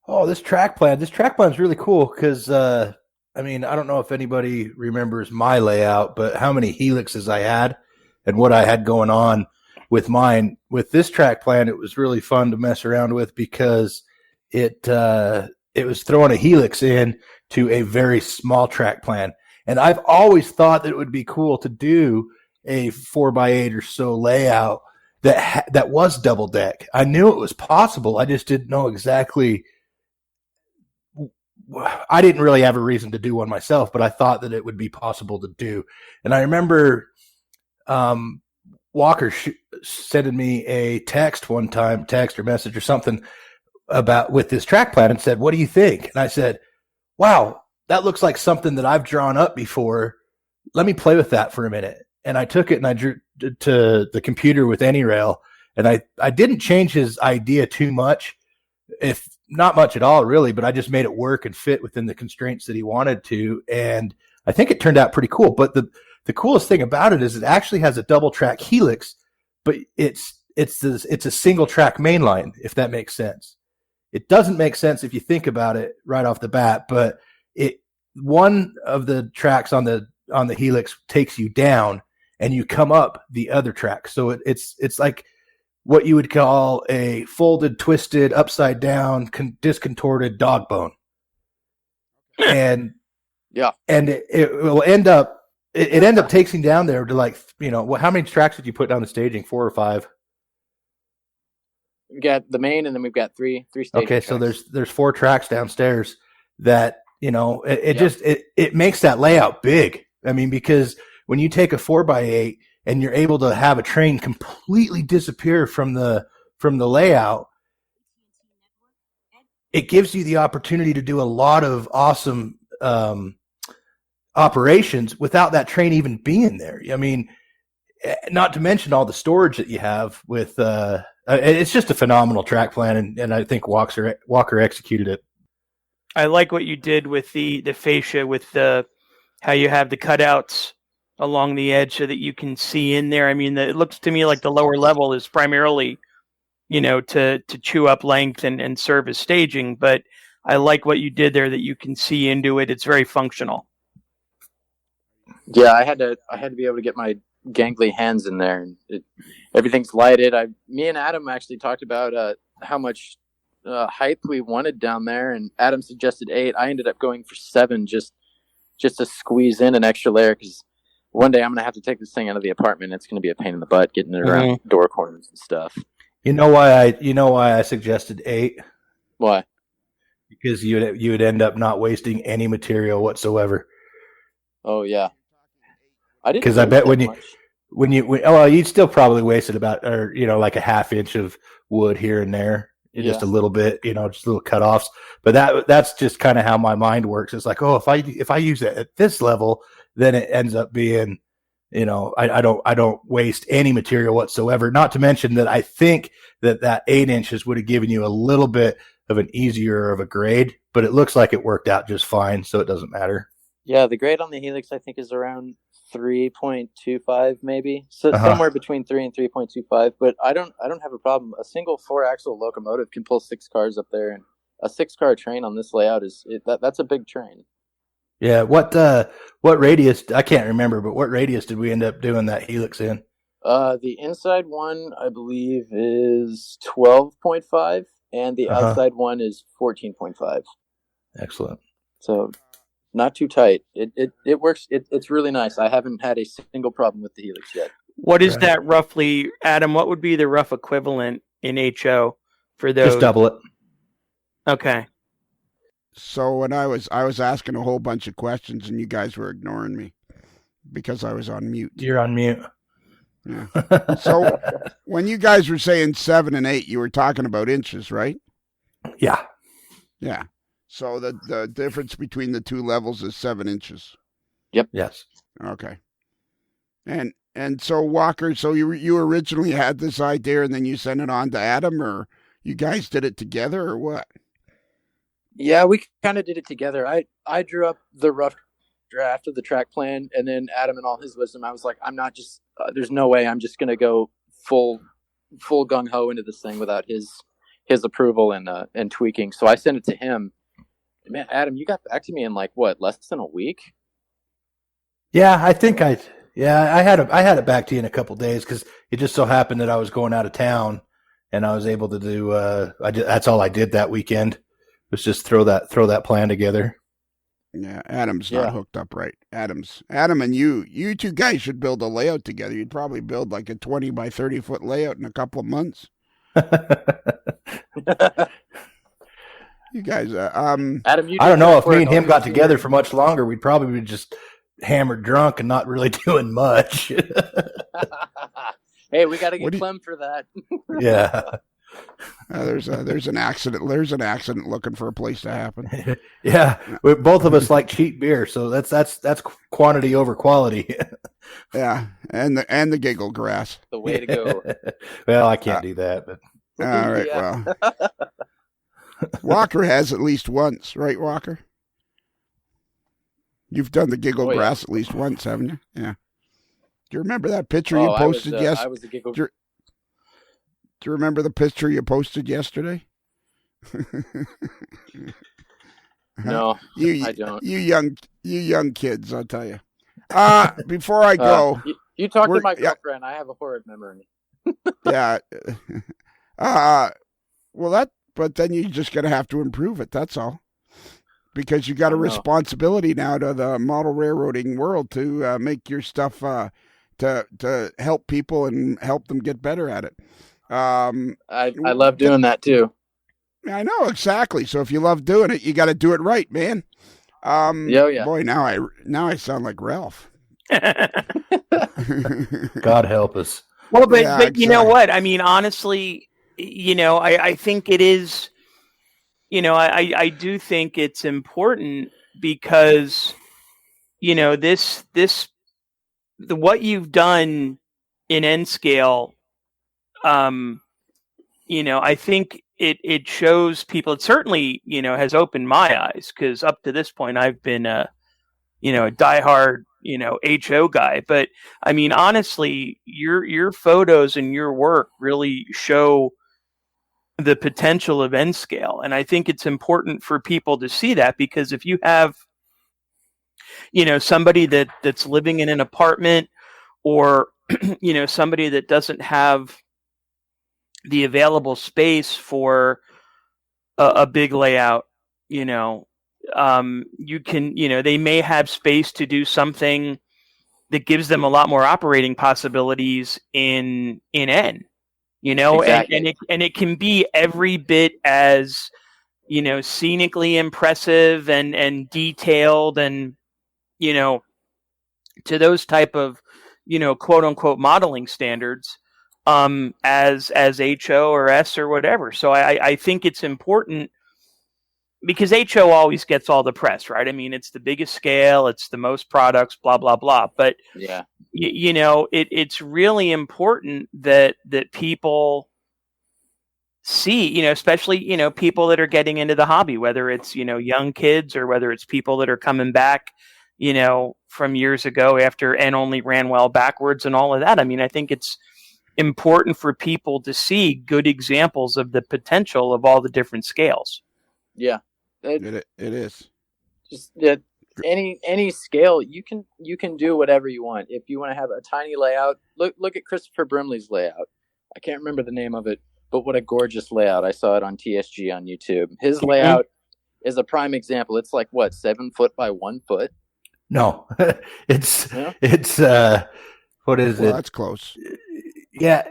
Oh, this track plan is really cool because, I mean, I don't know if anybody remembers my layout, but how many helixes I had and what I had going on with mine. With this track plan, it was really fun to mess around with because it was throwing a helix in to a very small track plan. And I've always thought that it would be cool to do a 4x8 or so layout that was double deck. I knew it was possible. I just didn't know exactly. I didn't really have a reason to do one myself, but I thought that it would be possible to do. And I remember Walker sending me a text one time, text or message or something with this track plan, and said, "What do you think?" And I said, "Wow, that looks like something that I've drawn up before. Let me play with that for a minute." And I took it and I drew to the computer with AnyRail, and I didn't change his idea too much, if not much at all, really, but I just made it work and fit within the constraints that he wanted to. And I think it turned out pretty cool. But the coolest thing about it is it actually has a double track helix, but it's a single track mainline, if that makes sense. It doesn't make sense if you think about it right off the bat, but one of the tracks on the helix takes you down and you come up the other track. So it's like what you would call a folded, twisted, upside down, discontorted dog bone. And yeah, and it will end up taking down there to, like, how many tracks did you put down the staging? 4 or 5? We got the main, and then we've got three staging Okay, tracks. so there's 4 tracks downstairs that, it makes that layout big. I mean, because when you take a 4x8 and you're able to have a train completely disappear from the layout, it gives you the opportunity to do a lot of awesome operations without that train even being there. I mean, not to mention all the storage that you have with. It's just a phenomenal track plan, and I think Walker executed it. I like what you did with the fascia, with how you have the cutouts along the edge so that you can see in there. I mean, it looks to me like the lower level is primarily, to chew up length and serve as staging. But I like what you did there, that you can see into it. It's very functional. Yeah, I had to be able to get my gangly hands in there, and everything's lighted. Me and Adam actually talked about how much height we wanted down there, and Adam suggested 8. I ended up going for 7 just to squeeze in an extra layer, because one day I'm gonna have to take this thing out of the apartment. It's gonna be a pain in the butt getting it around door corners and stuff. You know why I suggested 8? Why? because you would end up not wasting any material whatsoever. Oh yeah, I didn't. Because I bet waste that when much. you'd still probably wasted about, or like a half inch of wood here and there, just a little bit, just little cutoffs. But that's just kind of how my mind works. It's like, oh, if I use it at this level, then it ends up being, I don't waste any material whatsoever. Not to mention that I think that 8 inches would have given you a little bit of an easier of a grade, but it looks like it worked out just fine, so it doesn't matter. Yeah, the grade on the Helix I think is around 3.25 maybe, so somewhere between 3 and 3.25. But I don't have a problem. A single 4-axle locomotive can pull 6 cars up there, and a 6-car train on this layout that's a big train. Yeah, what radius? I can't remember, but what radius did we end up doing that Helix in? The inside one I believe is 12.5, and the outside one is 14.5. Excellent. So not too tight. It works. It's really nice. I haven't had a single problem with the Helix yet. What is that roughly, Adam? What would be the rough equivalent in HO for those? Just double it. Okay. So when I was asking a whole bunch of questions and you guys were ignoring me because I was on mute. You're on mute. Yeah. So when you guys were saying 7 and 8, you were talking about inches, right? Yeah. Yeah. So the difference between the two levels is 7 inches. Yep. Yes. Okay. And so Walker, so you originally had this idea and then you sent it on to Adam, or you guys did it together, or what? Yeah, we kind of did it together. I drew up the rough draft of the track plan, and then Adam, in all his wisdom, I was like, I'm not just. There's no way I'm just going to go full gung ho into this thing without his approval and tweaking. So I sent it to him. Man, Adam, you got back to me in like what, less than a week? Yeah, I think I had it back to you in a couple of days because it just so happened that I was going out of town, and I was able to do. That's all I did that weekend. Was just throw that plan together. Yeah, Adam's not hooked up right. Adam and you two guys should build a layout together. You'd probably build like a 20 by 30 foot layout in a couple of months. You guys, Adam, I don't know if me and him got together for much longer. We'd probably be just hammered drunk and not really doing much. Hey, we got to get Clem for that. Yeah. There's an accident. There's an accident looking for a place to happen. Yeah, both of us like cheap beer, so that's quantity over quality. Yeah, and the giggle grass. The way to go. Well, I can't do that, but all right. Yeah. Well, Walker has at least once, right, Walker? You've done the giggle grass at least once, haven't you? Yeah. Do you remember that picture you posted yesterday? I was the giggle. Do you remember the picture you posted yesterday? No, I don't. You young kids, I'll tell you. Before I go, you talk to my girlfriend. I have a horrid memory. Yeah. But then you're just gonna have to improve it. That's all. Because you got a responsibility now to the model railroading world to make your stuff to help people and help them get better at it. I love doing that too. I know, exactly. So if you love doing it, you got to do it right, man. Yeah. Boy, now I sound like Ralph. God help us. Well, but exactly. You know what? I mean, honestly, I think it is. I do think it's important because, what you've done in N scale. I think it shows people. It certainly, has opened my eyes because up to this point I've been a diehard, HO guy. But I mean, honestly, your photos and your work really show the potential of N scale, and I think it's important for people to see that because if you have, somebody that's living in an apartment or somebody that doesn't have the available space for a big layout, you can, they may have space to do something that gives them a lot more operating possibilities in N, Exactly. and it can be every bit as scenically impressive and detailed, and to those type of quote unquote modeling standards, as HO or S or whatever. So I think it's important, because HO always gets all the press, right? I mean, it's the biggest scale, it's the most products, blah blah blah. But yeah, it's really important that people see, especially people that are getting into the hobby, whether it's young kids or whether it's people that are coming back, from years ago after and only ran well backwards and all of that. I mean, I think it's important for people to see good examples of the potential of all the different scales. Yeah, it is. Just any scale, you can do whatever you want. If you want to have a tiny layout, look at Christopher Brimley's layout. I can't remember the name of it, but what a gorgeous layout. I saw it on TSG on YouTube. His layout is a prime example. It's like, what, 7 foot by 1 foot? No, it's what is it? That's close. Yeah.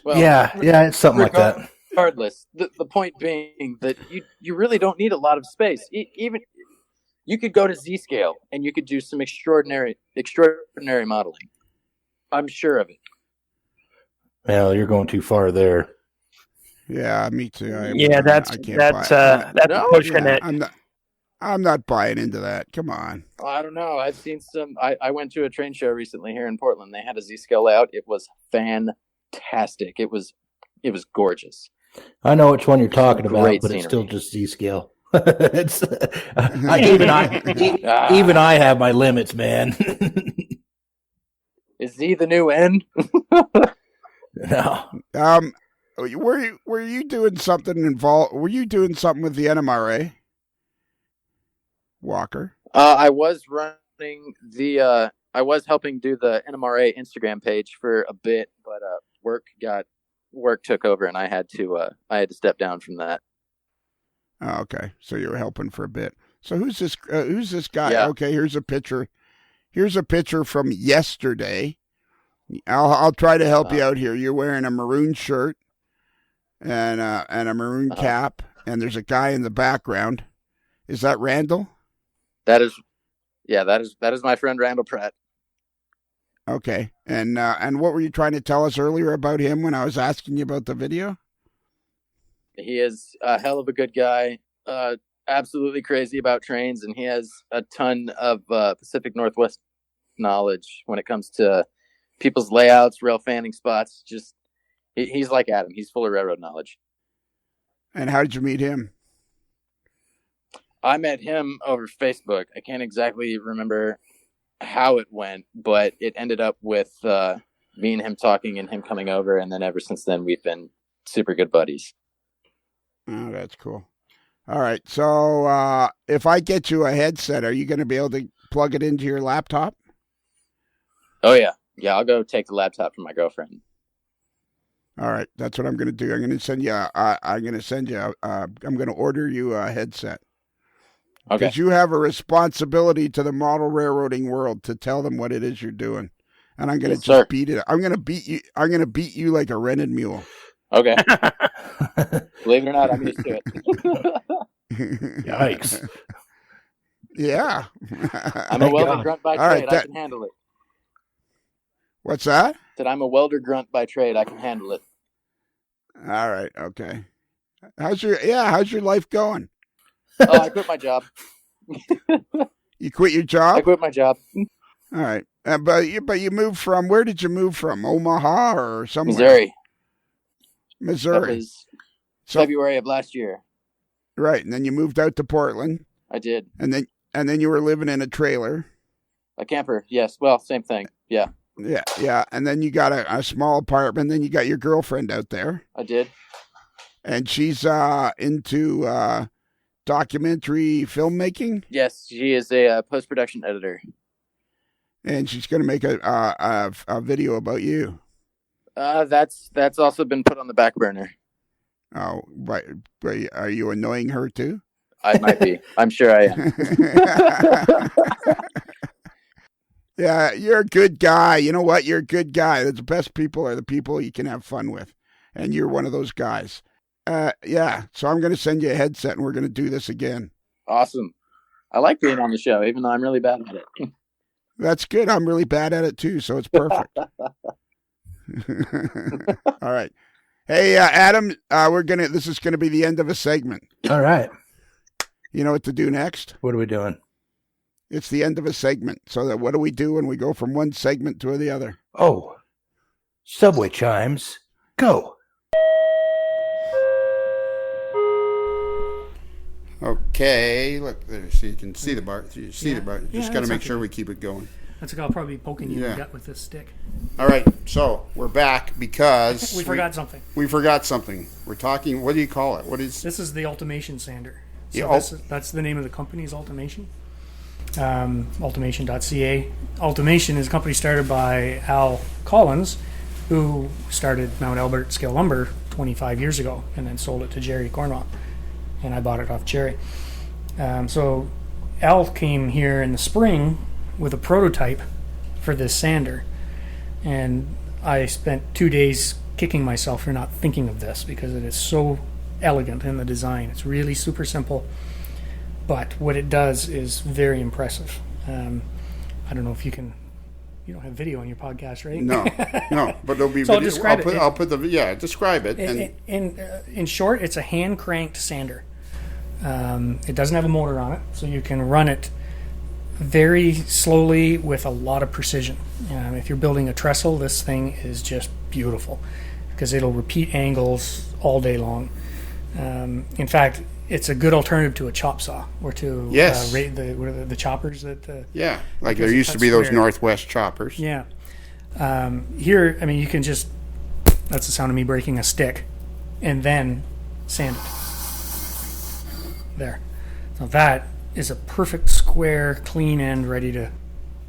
Well, yeah, it's something like that. Regardless, the point being that you really don't need a lot of space. Even you could go to Z scale and you could do some extraordinary modeling. I'm sure of it. Well, you're going too far there. Yeah, me too. That's pushing it. I'm not buying into that. Come on. I don't know. I've seen some. I went to a train show recently here in Portland. They had a Z scale layout. It was fantastic. It was gorgeous. I know which one you're talking about, Great but scenery. it's still just Z scale. It's even I have my limits, man. Is Z the new N? No. Were you doing something involved? Were you doing something with the NMRA, Walker? I was running the. I was helping do the NMRA Instagram page for a bit, but work took over, and I had to step down from that. Oh, okay, so you were helping for a bit. So who's this guy? Yeah. Okay, here's a picture. Here's a picture from yesterday. I'll try to help you out here. You're wearing a maroon shirt and a maroon cap, and there's a guy in the background. Is that Randall? That is my friend Randall Pratt. Okay, and what were you trying to tell us earlier about him when I was asking you about the video? He is a hell of a good guy, absolutely crazy about trains, and he has a ton of Pacific Northwest knowledge when it comes to people's layouts, rail fanning spots. Just he's like Adam. He's full of railroad knowledge. And how did you meet him? I met him over Facebook. I can't exactly remember how it went, but it ended up with me and him talking and him coming over, and then ever since then we've been super good buddies. Oh, that's cool. All right, so if I get you a headset, are you going to be able to plug it into your laptop? Oh yeah, I'll go take the laptop from my girlfriend. All right, that's what I'm going to do. I'm going to send you. I'm going to order you a headset. Okay. Because you have a responsibility to the model railroading world to tell them what it is you're doing, and I'm going to beat it. I'm going to beat you. I'm going to beat you like a rented mule. Okay. Believe it or not, I'm used to it. Yikes. Yeah. I'm a welder grunt by trade. I can handle it. What's that? Said I'm a welder grunt by trade. I can handle it. All right. Okay. How's your life going? Oh, I quit my job. You quit your job? I quit my job. All right. But you moved from, where did you move from? Omaha or somewhere? Missouri. That was February of last year. Right. And then you moved out to Portland. I did. And then you were living in a trailer. A camper. Yes. Well, same thing. Yeah. Yeah. Yeah. And then you got a small apartment. Then you got your girlfriend out there. I did. And she's into documentary filmmaking. Yes. She is a post-production editor. And she's going to make a video about you. That's also been put on the back burner. Oh, but are you annoying her too? I might be. I'm sure I am. Yeah, you're a good guy. You know what? You're a good guy. The best people are the people you can have fun with. And you're one of those guys. Yeah. So I'm going to send you a headset, and we're going to do this again. Awesome. I like being on the show, even though I'm really bad at it. That's good. I'm really bad at it too, so it's perfect. All right. Hey, Adam, this is gonna be the end of a segment. All right. You know what to do next? What are we doing? It's the end of a segment. So what do we do when we go from one segment to the other? Oh, subway chimes, go. Okay, look there. So you can see the bar. You see the bar. Just got to make sure we keep it going. That's like I'll probably be poking you in the gut with this stick. All right, so we're back because we forgot something. We forgot something. We're talking. What do you call it? What is this? Is the Ultimation sander? So that's the name of the company. Is Ultimation. Ultimation.ca. Ultimation is a company started by Al Collins, who started Mount Albert Scale Lumber 25 years ago, and then sold it to Jerry Cornwall, and I bought it off Jerry. So Al came here in the spring with a prototype for this sander, and I spent 2 days kicking myself for not thinking of this because it is so elegant in the design. It's really super simple, but what it does is very impressive. I don't know if you don't have video on your podcast, right? No, but there'll be so video. Describe describe it. In short, it's a hand cranked sander. It doesn't have a motor on it, so you can run it very slowly with a lot of precision. If you're building a trestle, this thing is just beautiful because it'll repeat angles all day long. In fact, it's a good alternative to a chop saw or to the choppers that like there used to be those Northwest choppers. Here, you can just, that's the sound of me breaking a stick, and then sand it. There. So that is a perfect square, clean end, ready to.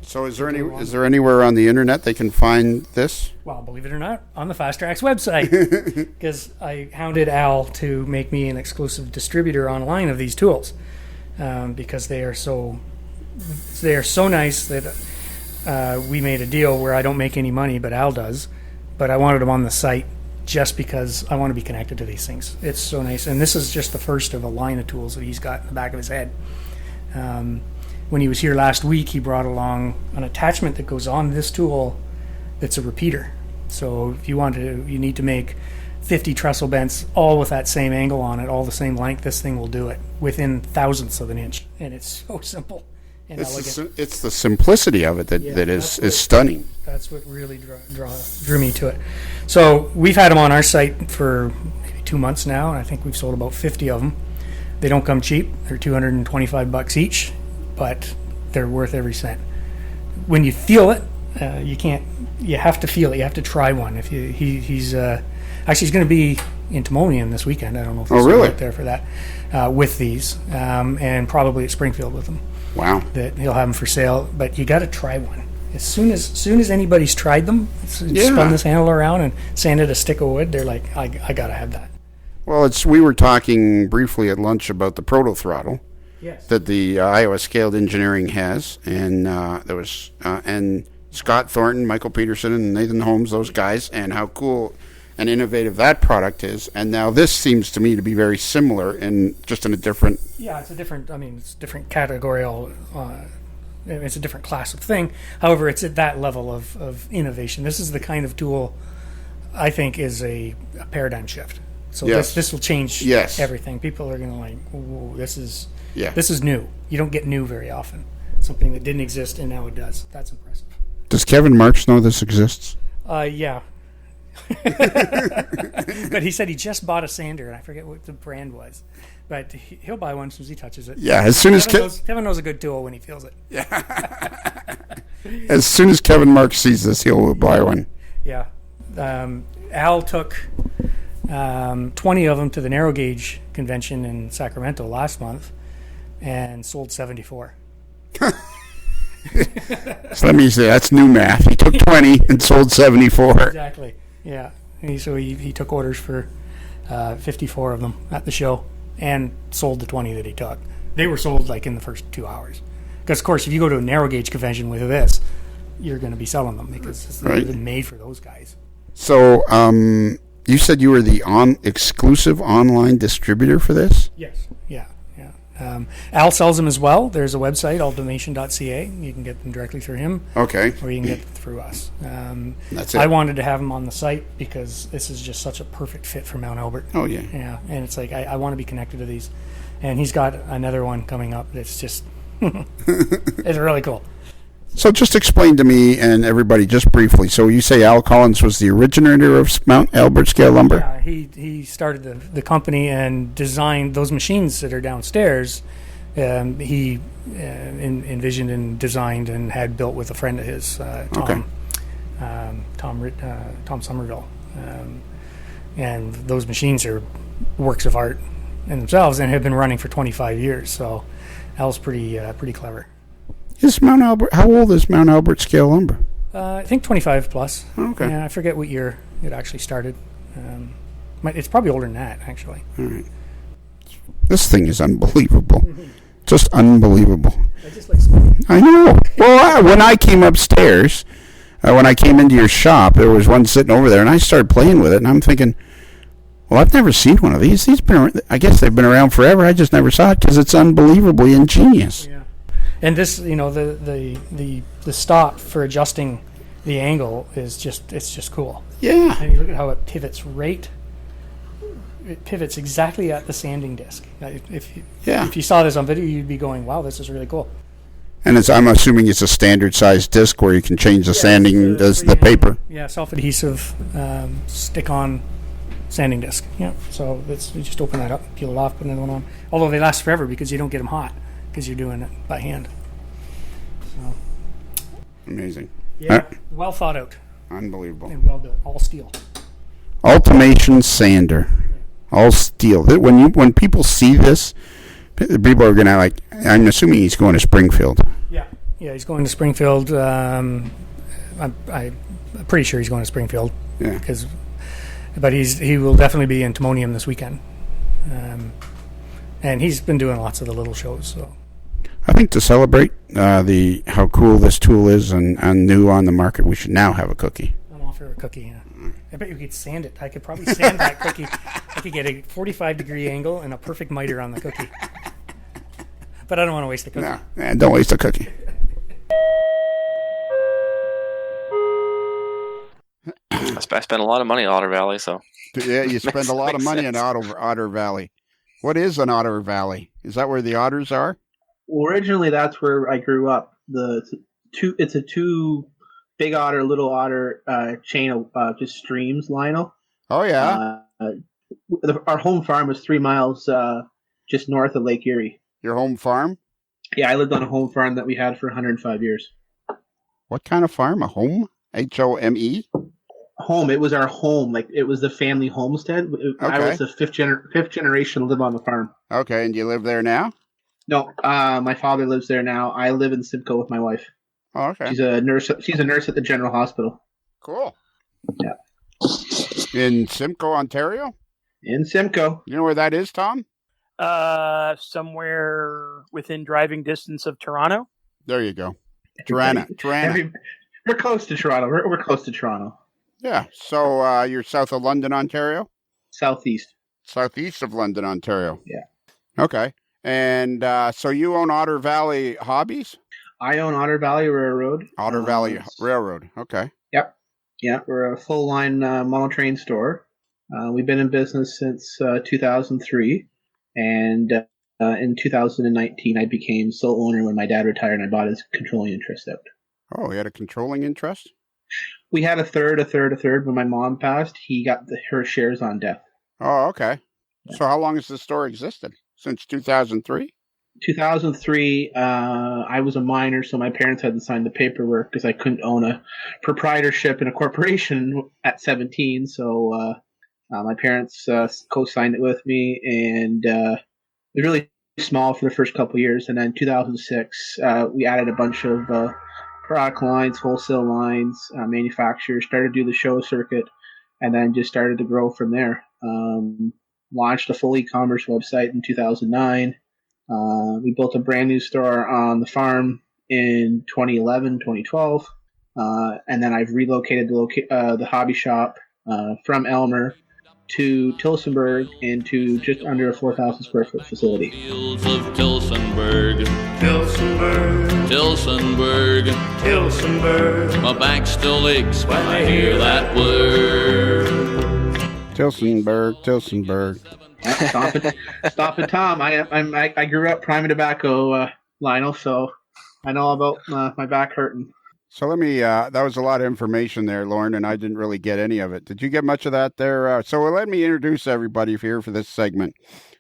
So is there anywhere on the internet they can find this? Well, believe it or not, on the FastTracks website, because I hounded Al to make me an exclusive distributor online of these tools, because they are so nice that we made a deal where I don't make any money, but Al does. But I wanted them on the site just because I want to be connected to these things. It's so nice, and this is just the first of a line of tools that he's got in the back of his head. When he was here last week, he brought along an attachment that goes on this tool that's a repeater. So if you need to make 50 trestle bents all with that same angle on it, all the same length, this thing will do it within thousandths of an inch. And it's so simple and elegant. It's the simplicity of it that is stunning. That's what really drew me to it. So we've had them on our site for maybe 2 months now, and I think we've sold about 50 of them. They don't come cheap. They're $225 each, but they're worth every cent. When you feel it, you have to feel it. You have to try one. If he's going to be in Timonium this weekend. I don't know if he's really out there for that with these, and probably at Springfield with them. That he'll have them for sale, but you got to try one. As soon as anybody's tried them, spun this handle around and sanded a stick of wood, they're like, I got to have that. Well, we were talking briefly at lunch about the proto throttle that the Iowa Scaled Engineering has, and there was and Scott Thornton, Michael Peterson, and Nathan Holmes, those guys, and how cool and innovative that product is. And now this seems to me to be very similar, and just in a different. Yeah, it's a different. It's a different categorical. It's a different class of thing. However, it's at that level of innovation. This is the kind of tool I think is a paradigm shift. So this will change everything. People are going to like, whoa, this is new. You don't get new very often. Something that didn't exist and now it does. That's impressive. Does Kevin Marks know this exists? Yeah. But he said he just bought a sander, and I forget what the brand was. But he'll buy one as soon as he touches it. Yeah, as soon as Kevin knows a good tool when he feels it. Yeah. As soon as Kevin Marks sees this, he'll buy one. Yeah. Al took 20 of them to the narrow gauge convention in Sacramento last month and sold 74. So let me say, that's new math. He took 20 and sold 74. Exactly. Yeah. So he took orders for 54 of them at the show and sold the 20 that he took. They were sold like in the first 2 hours. Because, of course, if you go to a narrow gauge convention with this, you're going to be selling them because they've been made for those guys. So, You said you were the exclusive online distributor for this? Yes. Yeah. Al sells them as well. There's a website, aldonation.ca. You can get them directly through him. Okay. Or you can get them through us. That's it. I wanted to have them on the site because this is just such a perfect fit for Mount Albert. Oh, yeah. Yeah, and it's like I want to be connected to these. And he's got another one coming up that's just, it's really cool. So just explain to me and everybody just briefly. So you say Al Collins was the originator of Mount Albert scale lumber? Yeah, he started the company and designed those machines that are downstairs. He envisioned and designed and had built with a friend of his, Tom Somerville. And those machines are works of art in themselves and have been running for 25 years. So Al's pretty clever. Is Mount Albert? How old is Mount Albert scale lumber? I think 25 plus. Okay. Yeah, I forget what year it actually started. It's probably older than that, actually. All right. This thing is unbelievable. Just unbelievable. I know. Well, when I came upstairs, when I came into your shop, there was one sitting over there, and I started playing with it, and I'm thinking, well, I've never seen one of these. I guess they've been around forever. I just never saw it because it's unbelievably ingenious. Yeah. And this, the stop for adjusting the angle is just cool. Yeah. And you look at how it pivots exactly at the sanding disc. If you saw this on video, you'd be going, wow, this is really cool. And I'm assuming it's a standard size disc where you can change the sanding, the paper. Yeah, self-adhesive, stick-on sanding disc. Yeah, so you just open that up, peel it off, put another one on. Although they last forever because you don't get them hot. Because you're doing it by hand. So. Amazing. Yeah, well thought out. Unbelievable. And well built, all steel. Ultimation sander, all steel. When people see this, people are gonna like. I'm assuming he's going to Springfield. Yeah, he's going to Springfield. I'm pretty sure he's going to Springfield. Yeah. But he will definitely be in Timonium this weekend. And he's been doing lots of the little shows. So I think to celebrate how cool this tool is and new on the market, we should now have a cookie. I'm all for a cookie. Yeah. I bet you could sand it. I could probably sand that cookie. I could get a 45-degree angle and a perfect miter on the cookie. But I don't want to waste the cookie. No, don't waste the cookie. I spent a lot of money at Otter Valley, so Yeah, you spend a lot of money in Otter Valley. What is an Otter Valley? Is that where the otters are? Well, originally that's where I grew up. It's a two big otter, little otter chain of just streams, Lionel. Oh yeah. Our home farm was 3 miles just north of Lake Erie. Your home farm? Yeah, I lived on a home farm that we had for 105 years. What kind of farm? A home? HOME? Home. It was our home. Like it was the family homestead. I was the fifth generation to live on the farm. Okay, and you live there now? No, my father lives there now. I live in Simcoe with my wife. Oh, okay. She's a nurse at the General Hospital. Cool. Yeah. In Simcoe, Ontario? In Simcoe. You know where that is, Tom? Somewhere within driving distance of Toronto. There you go. Toronto. We're close to Toronto. We're close to Toronto. Yeah. So you're south of London, Ontario? Southeast. Southeast of London, Ontario. Yeah. Okay. And so you own Otter Valley Hobbies? I own Otter Valley Railroad. Otter Valley Railroad. Okay. Yep. Yeah, we're a full-line monotrain store. We've been in business since 2003. And in 2019, I became sole owner when my dad retired and I bought his controlling interest out. Oh, he had a controlling interest? We had a third. When my mom passed, he got her shares on death. Oh, okay. Yeah. So how long has the store existed? Since 2003? 2003, I was a minor, so my parents had to sign the paperwork because I couldn't own a proprietorship in a corporation at 17. So my parents co-signed it with me, and it was really small for the first couple of years. And then 2006, we added a bunch of product lines, wholesale lines, manufacturers, started to do the show circuit, and then just started to grow from there. Launched a full e-commerce website in 2009. We built a brand new store on the farm in 2011, 2012. And then I've relocated the hobby shop from Elmer to Tillsonburg into just under a 4,000 square foot facility. Fields of Tillsonburg, Tillsonburg, Tillsonburg, Tillsonburg. My back still aches when I hear that word. Tillsonburg, Tillsonburg. Stop it, Tom. I grew up priming tobacco, Lionel, so I know about my back hurting. So let me, that was a lot of information there, Lorne, and I didn't really get any of it. Did you get much of that there? So let me introduce everybody here for this segment.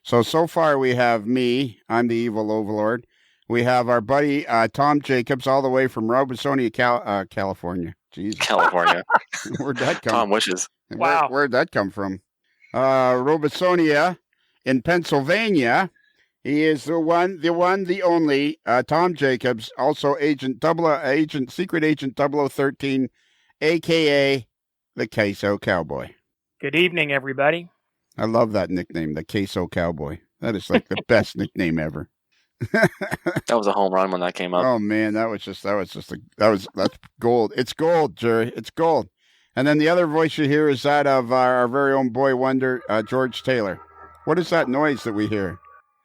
So far we have me. I'm the evil overlord. We have our buddy, Tom Jacobs, all the way from Robesonia, California. Jeez. California. Where'd that come Tom wishes. Wow. Where'd that come from? Robesonia in Pennsylvania. He is the one, the only, Tom Jacobs, also Secret Agent 0013, a.k.a. the Queso Cowboy. Good evening, everybody. I love that nickname, the Queso Cowboy. That is like the best nickname ever. That was a home run when that came up. Oh man, that's gold. It's gold, Jerry. It's gold. And then the other voice you hear is that of our very own boy wonder, George Taylor. What is that noise that we hear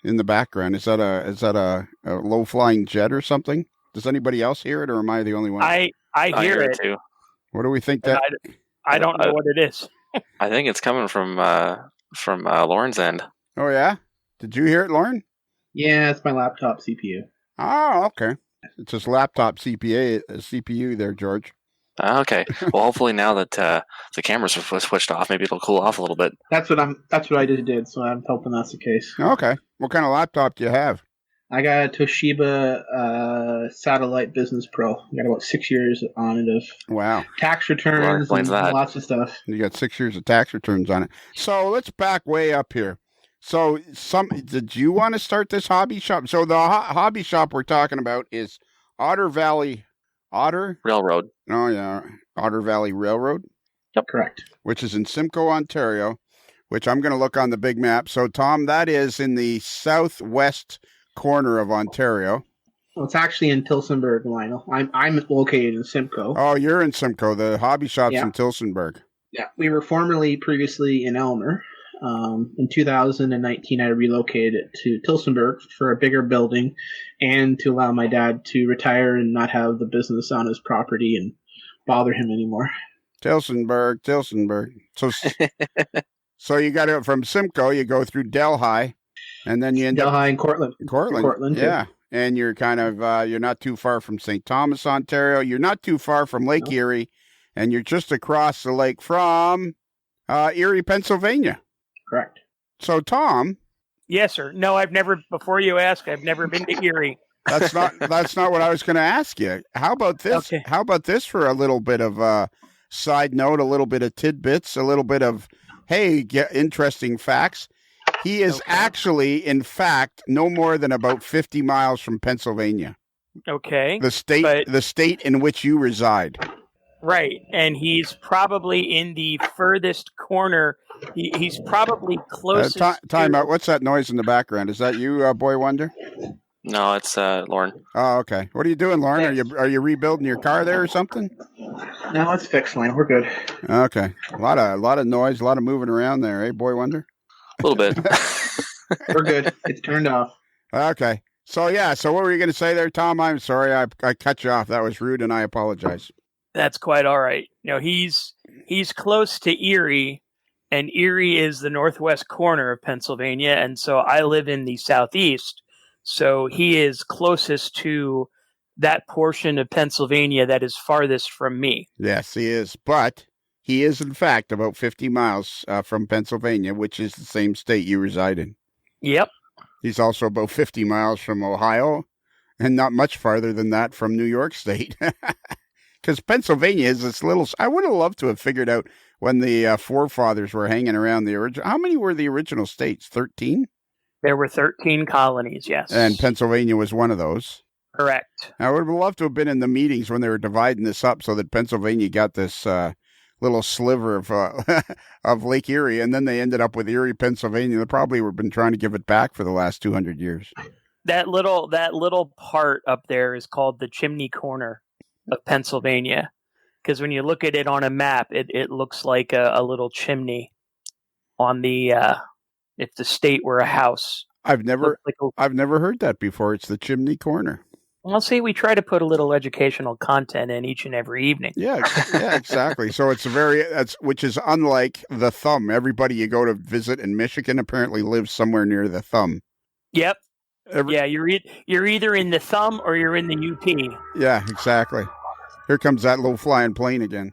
in the background? Is that a low flying jet or something? Does anybody else hear it, or am I the only one? I hear it too. What do we think that? I don't know what it is. I think it's coming from Lauren's end. Oh yeah, did you hear it, Lorne? Yeah, it's my laptop CPU. Oh, okay. It's just laptop CPU there, George. Okay. Well, hopefully now that the cameras are switched off, maybe it'll cool off a little bit. That's what I just did. So I'm hoping that's the case. Okay. What kind of laptop do you have? I got a Toshiba Satellite Business Pro. I got about 6 years on it of tax returns and lots of stuff. You got 6 years of tax returns on it. So let's back way up here. So did you want to start this hobby shop? So the hobby shop we're talking about is Otter Valley Railroad. Oh yeah, Otter Valley Railroad. Yep, correct. Which is in Simcoe, Ontario. Which I'm going to look on the big map. So Tom, that is in the southwest corner of Ontario. Well, it's actually in Tillsonburg, Lionel. I'm located in Simcoe. Oh, you're in Simcoe. The hobby shop's in Tillsonburg. Yeah, we were previously in Elmer. In 2019, I relocated to Tillsonburg for a bigger building and to allow my dad to retire and not have the business on his property and bother him anymore. Tillsonburg. So you got it from Simcoe, you go through Delhi, and then you end Delhi and Cortland. Cortland, yeah. And you're kind of, you're not too far from St. Thomas, Ontario. You're not too far from Lake Erie, and you're just across the lake from Erie, Pennsylvania. Correct. So, Tom. Yes, sir. No, before you ask, I've never been to Erie. That's not what I was going to ask you. How about this? Okay. How about this for a little bit of side note, a little bit of tidbits, a little bit of, hey, interesting facts. He is actually, in fact, no more than about 50 miles from Pennsylvania. Okay. The state in which you reside. Right. And he's probably in the furthest corner. He's probably closest time out. What's that noise in the background? Is that you, Boy Wonder? No, it's Lorne. Oh, okay. What are you doing, Lorne? Are you rebuilding your car there or something? No, it's fixed, Lane. We're good. Okay. A lot of noise, a lot of moving around there, eh, Boy Wonder? A little bit. We're good. It's turned off. Okay. So what were you going to say there, Tom? I'm sorry. I cut you off. That was rude, and I apologize. That's quite all right. He's close to Erie, and Erie is the northwest corner of Pennsylvania, and so I live in the southeast. So he is closest to that portion of Pennsylvania that is farthest from me. Yes, he is. But he is, in fact, about 50 miles from Pennsylvania, which is the same state you reside in. Yep. He's also about 50 miles from Ohio, and not much farther than that from New York State. Because Pennsylvania is this little... I would have loved to have figured out when the forefathers were hanging around the original... How many were the original states? 13? There were 13 colonies, yes. And Pennsylvania was one of those. Correct. I would have loved to have been in the meetings when they were dividing this up so that Pennsylvania got this little sliver of of Lake Erie, and then they ended up with Erie, Pennsylvania. They probably have been trying to give it back for the last 200 years. That little part up there is called the Chimney Corner of Pennsylvania, because when you look at it on a map, it looks like a little chimney on the if the state were a house. I've never Like heard that before. It's the chimney corner. Well, see, we try to put a little educational content in each and every evening. Yeah, exactly. So it's which is unlike the Thumb. Everybody you go to visit in Michigan apparently lives somewhere near the Thumb. Yep. Yeah, you're either in the Thumb or you're in the UP. Yeah, exactly. Here comes that low flying plane again.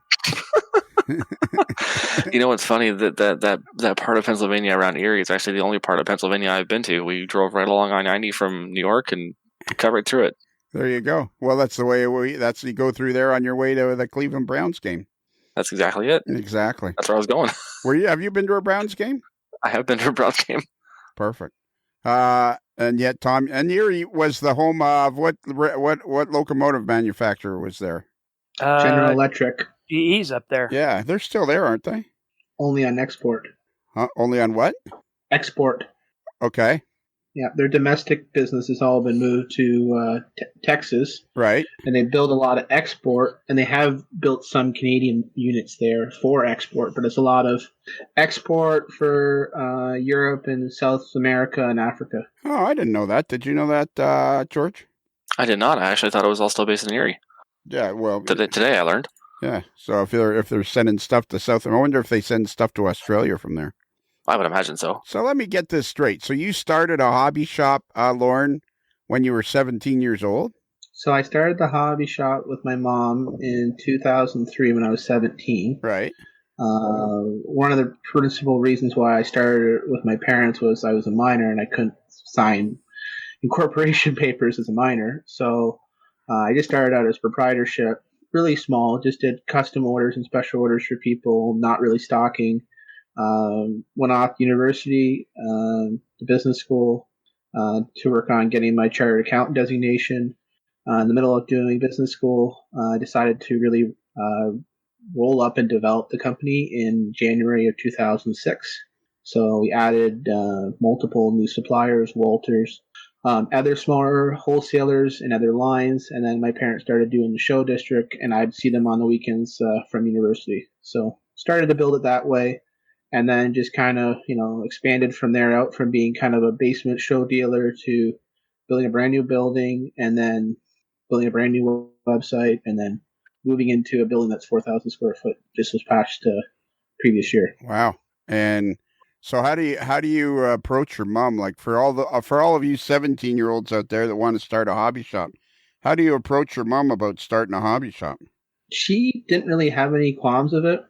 You know what's funny? That part of Pennsylvania around Erie is actually the only part of Pennsylvania I've been to. We drove right along I-90 from New York and cut right through it. There you go. Well, that's the way you go through there on your way to the Cleveland Browns game. That's exactly it. Exactly. That's where I was going. Have you been to a Browns game? I have been to a Browns game. Perfect. And yet, Tom, and Erie was the home of what locomotive manufacturer was there? General Electric. GE's up there. Yeah, they're still there, aren't they? Only on export. Huh? Only on what? Export. Okay. Yeah, their domestic business has all been moved to Texas. Right. And they build a lot of export, and they have built some Canadian units there for export, but it's a lot of export for Europe and South America and Africa. Oh, I didn't know that. Did you know that, George? I did not. I actually thought it was all still based in Erie. Yeah, well... Today I learned. Yeah, so if they're sending stuff to South... I wonder if they send stuff to Australia from there. I would imagine so. So let me get this straight. So you started a hobby shop, Lorne, when you were 17 years old? So I started the hobby shop with my mom in 2003 when I was 17. Right. One of the principal reasons why I started with my parents was I was a minor and I couldn't sign incorporation papers as a minor. So I just started out as proprietorship, really small, just did custom orders and special orders for people, not really stocking. Went off to university, to business school, to work on getting my chartered accountant designation. In the middle of doing business school, I decided to really roll up and develop the company in January of 2006. So we added multiple new suppliers, Walters, other smaller wholesalers and other lines. And then my parents started doing the show district, and I'd see them on the weekends from university. So started to build it that way. And then just kind of, expanded from there out, from being kind of a basement show dealer to building a brand new building, and then building a brand new website, and then moving into a building that's 4,000 square foot just this past previous year. Wow. And so how do you approach your mom? Like for all of you 17-year-olds out there that want to start a hobby shop, how do you approach your mom about starting a hobby shop? She didn't really have any qualms of it.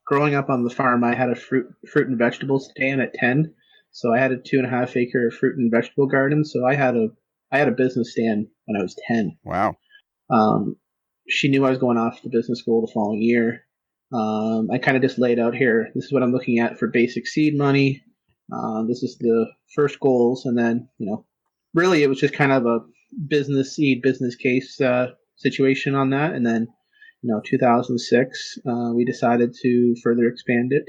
Growing up on the farm, I had a fruit and vegetable stand at 10. So I had a 2.5 acre fruit and vegetable garden. So I had a business stand when I was 10. Wow. She knew I was going off to business school the following year. I kind of just laid out here, this is what I'm looking at for basic seed money. This is the first goals. And then, really it was just kind of a business case situation on that. And then, 2006, we decided to further expand it.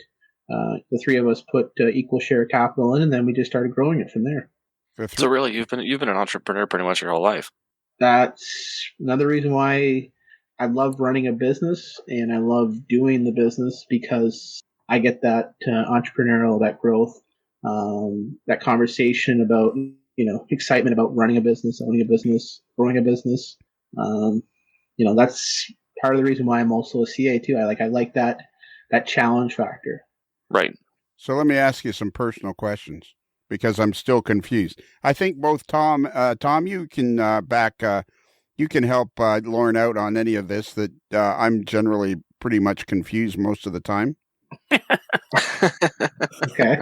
The three of us put equal share capital in, and then we just started growing it from there. So really, you've been an entrepreneur pretty much your whole life. That's another reason why I love running a business, and I love doing the business, because I get that entrepreneurial, that growth, that conversation about, excitement about running a business, owning a business, growing a business. That's part of the reason why I'm also a CA too. I like that challenge factor. Right. So let me ask you some personal questions, because I'm still confused. I think both Tom, you can you can help Lorne out on any of this. That I'm generally pretty much confused most of the time. Okay.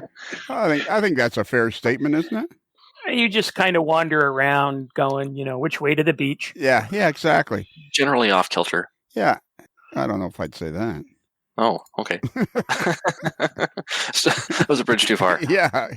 I think that's a fair statement, isn't it? You just kind of wander around going, which way to the beach? Yeah, exactly. Generally off kilter. Yeah. I don't know if I'd say that. Oh, okay. That was a bridge too far. Yeah.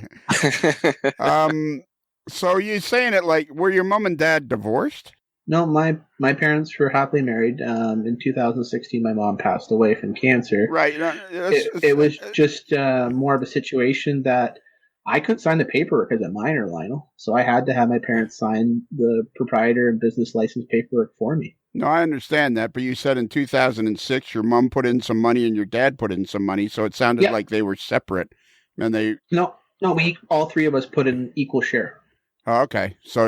So you're saying it like, were your mom and dad divorced? No, my parents were happily married. In 2016, my mom passed away from cancer. Right. It was just more of a situation that I couldn't sign the paperwork as a minor, Lionel. So I had to have my parents sign the proprietor and business license paperwork for me. No, I understand that, but you said in 2006 your mom put in some money and your dad put in some money, so it sounded like they were separate. And they No, we all three of us put in equal share. Oh, okay. So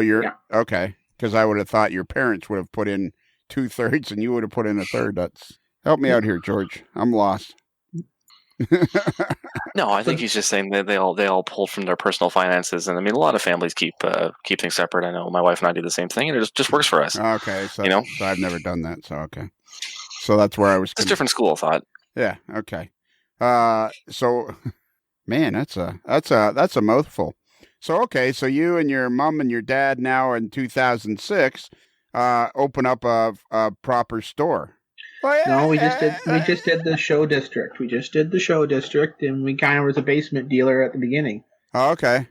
okay. Because I would have thought your parents would have put in 2/3 and you would have put in 1/3. Help me out here, George. I'm lost. No, I think he's just saying that they all pulled from their personal finances, and I mean, a lot of families keep things separate. I know my wife and I do the same thing, and it just works for us. Okay, so so I've never done that. So okay, so that's where I was. It's a different school of thought. Yeah. Okay. So, man, that's a mouthful. So okay, so you and your mom and your dad now in 2006 open up a proper store. No, we just did the show district. We just did the show district, and we kind of was a basement dealer at the beginning. Oh, okay.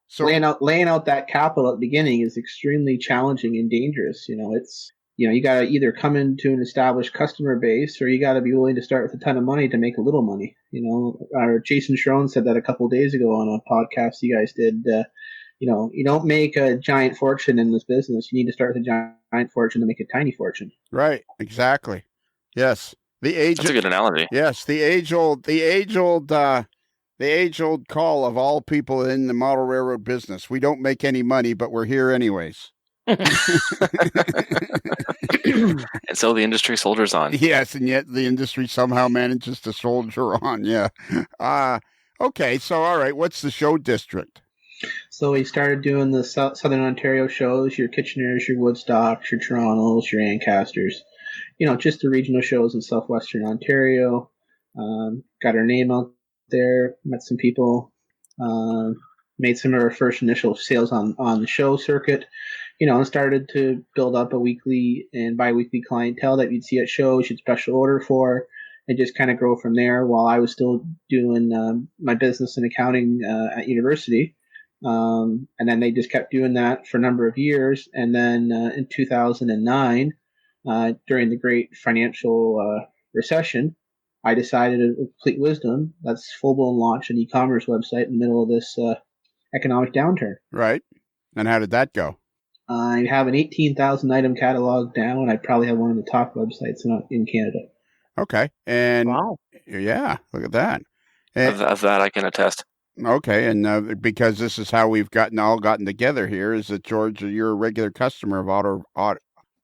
So laying out that capital at the beginning is extremely challenging and dangerous. It's you got to either come into an established customer base, or you got to be willing to start with a ton of money to make a little money. Our Jason Schroen said that a couple of days ago on a podcast you guys did. You don't make a giant fortune in this business. You need to start with a giant fortune to make a tiny fortune. Right. Exactly. Yes, That's a good analogy. Yes, the age old call of all people in the model railroad business. We don't make any money, but we're here anyways. And so the industry soldiers on. Yes, and yet the industry somehow manages to soldier on. Yeah. Okay. So, all right. What's the show district? So we started doing the Southern Ontario shows, your Kitcheners, your Woodstocks, your Torontos, your Ancasters. Just the regional shows in Southwestern Ontario. Got our name out there, met some people, made some of our first initial sales on the show circuit, and started to build up a weekly and bi-weekly clientele that you'd see at shows, you'd special order for, and just kind of grow from there while I was still doing my business and accounting at university. And then they just kept doing that for a number of years. And then in 2009, during the great financial recession, I decided, with complete wisdom, let's full-blown launch an e-commerce website in the middle of this economic downturn. Right. And how did that go? I have an 18,000 item catalog now, and I probably have one of the top websites in Canada. Okay. And wow. Yeah, look at that. Of that I can attest. Okay, and because this is how we've gotten together here, is that, George, you're a regular customer of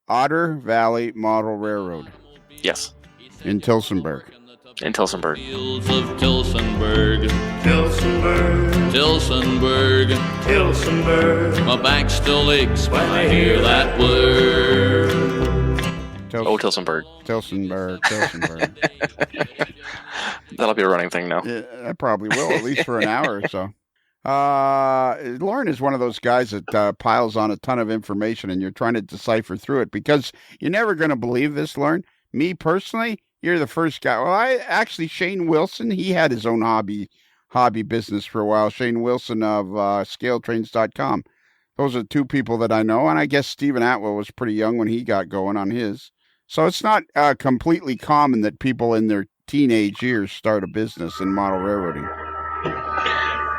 Otter Valley Model Railroad. Yes. In Tillsonburg. In Tillsonburg. Fields of Tillsonburg. Tillsonburg. Tillsonburg. Tillsonburg. My back still aches when I hear that word. Tillsonburg. Tillsonburg. That'll be a running thing now. Yeah, I probably will, at least for an hour or so. Lorne is one of those guys that piles on a ton of information, and you're trying to decipher through it because you're never going to believe this, Lorne. Me personally, you're the first guy. Well, Shane Wilson, he had his own hobby business for a while. Shane Wilson of ScaleTrains.com. Those are two people that I know, and I guess Stephen Atwell was pretty young when he got going on his. So it's not completely common that people in their teenage years start a business in model railroading.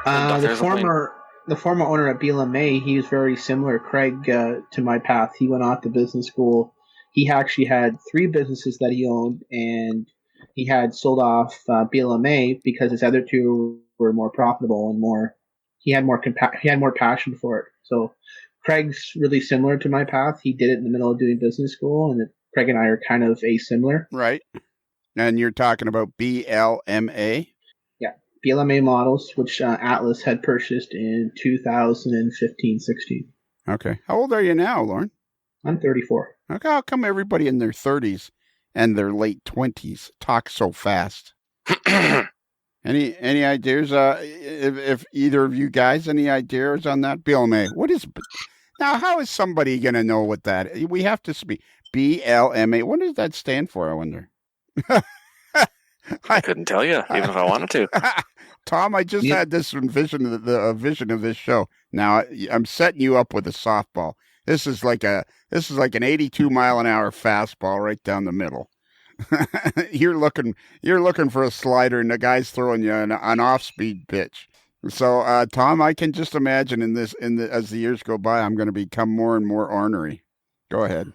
The former owner at BLMA, he was very similar, Craig, to my path. He went off to business school. He actually had 3 businesses that he owned, and he had sold off BLMA because his other 2 were more profitable and he had more passion for it. So Craig's really similar to my path. He did it in the middle of doing business school, and Craig and I are kind of asimilar. Right. And you're talking about BLMA? Yeah, BLMA models, which Atlas had purchased in 2015-16. Okay. How old are you now, Lorne? I'm 34. Okay, how come everybody in their 30s and their late 20s talk so fast? Any ideas? If either of you guys, any ideas on that? BLMA. What is... Now, how is somebody going to know what that is? We have to speak. BLMA. What does that stand for, I wonder? I couldn't tell you, even if I wanted to. Tom, I just had this vision of this show. Now, I'm setting you up with a softball. This is like an 82-mile-an-hour fastball right down the middle. You're looking for a slider, and the guy's throwing you an off-speed pitch. So, Tom, I can just imagine as the years go by, I'm going to become more and more ornery. Go ahead.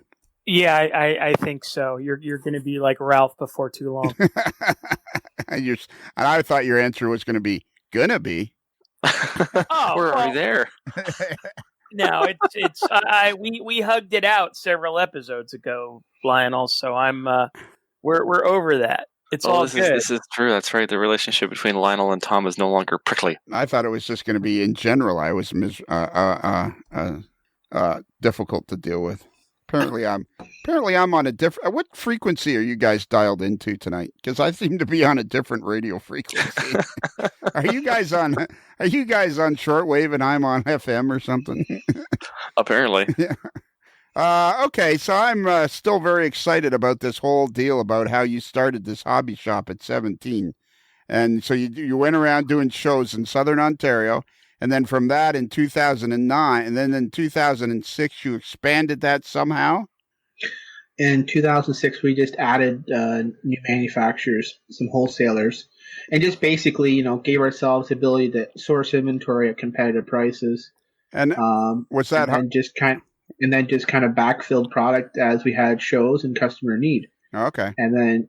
Yeah, I think so. You're going to be like Ralph before too long. And I thought your answer was going to be gonna be. We're already there. No, we hugged it out several episodes ago, Lionel. So we're over that. It's all good. This is true. That's right. The relationship between Lionel and Tom is no longer prickly. I thought it was just going to be in general. I was difficult to deal with. Apparently I'm on a different. What frequency are you guys dialed into tonight? Because I seem to be on a different radio frequency. Are you guys on shortwave and I'm on FM or something? Apparently. Yeah. Okay, so I'm still very excited about this whole deal about how you started this hobby shop at 17. And so you went around doing shows in Southern Ontario, and then from that in 2009, and then in 2006 you expanded that somehow? In 2006, we just added new manufacturers, some wholesalers, and just basically, gave ourselves the ability to source inventory at competitive prices. And what's that? And then just kind of backfilled product as we had shows and customer need. Okay. And then,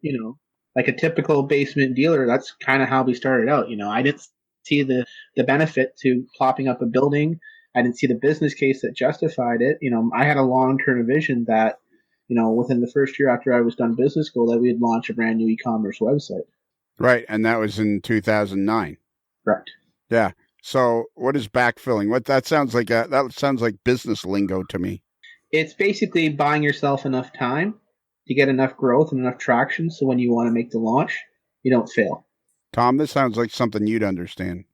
like a typical basement dealer, that's kind of how we started out. I didn't see the benefit to plopping up a building. I didn't see the business case that justified it. I had a long-term vision that, within the first year after I was done business school, that we'd launch a brand new e-commerce website. Right. And that was in 2009. Correct. Yeah. So what is backfilling? That sounds like business lingo to me. It's basically buying yourself enough time to get enough growth and enough traction, so when you want to make the launch, you don't fail. Tom, this sounds like something you'd understand.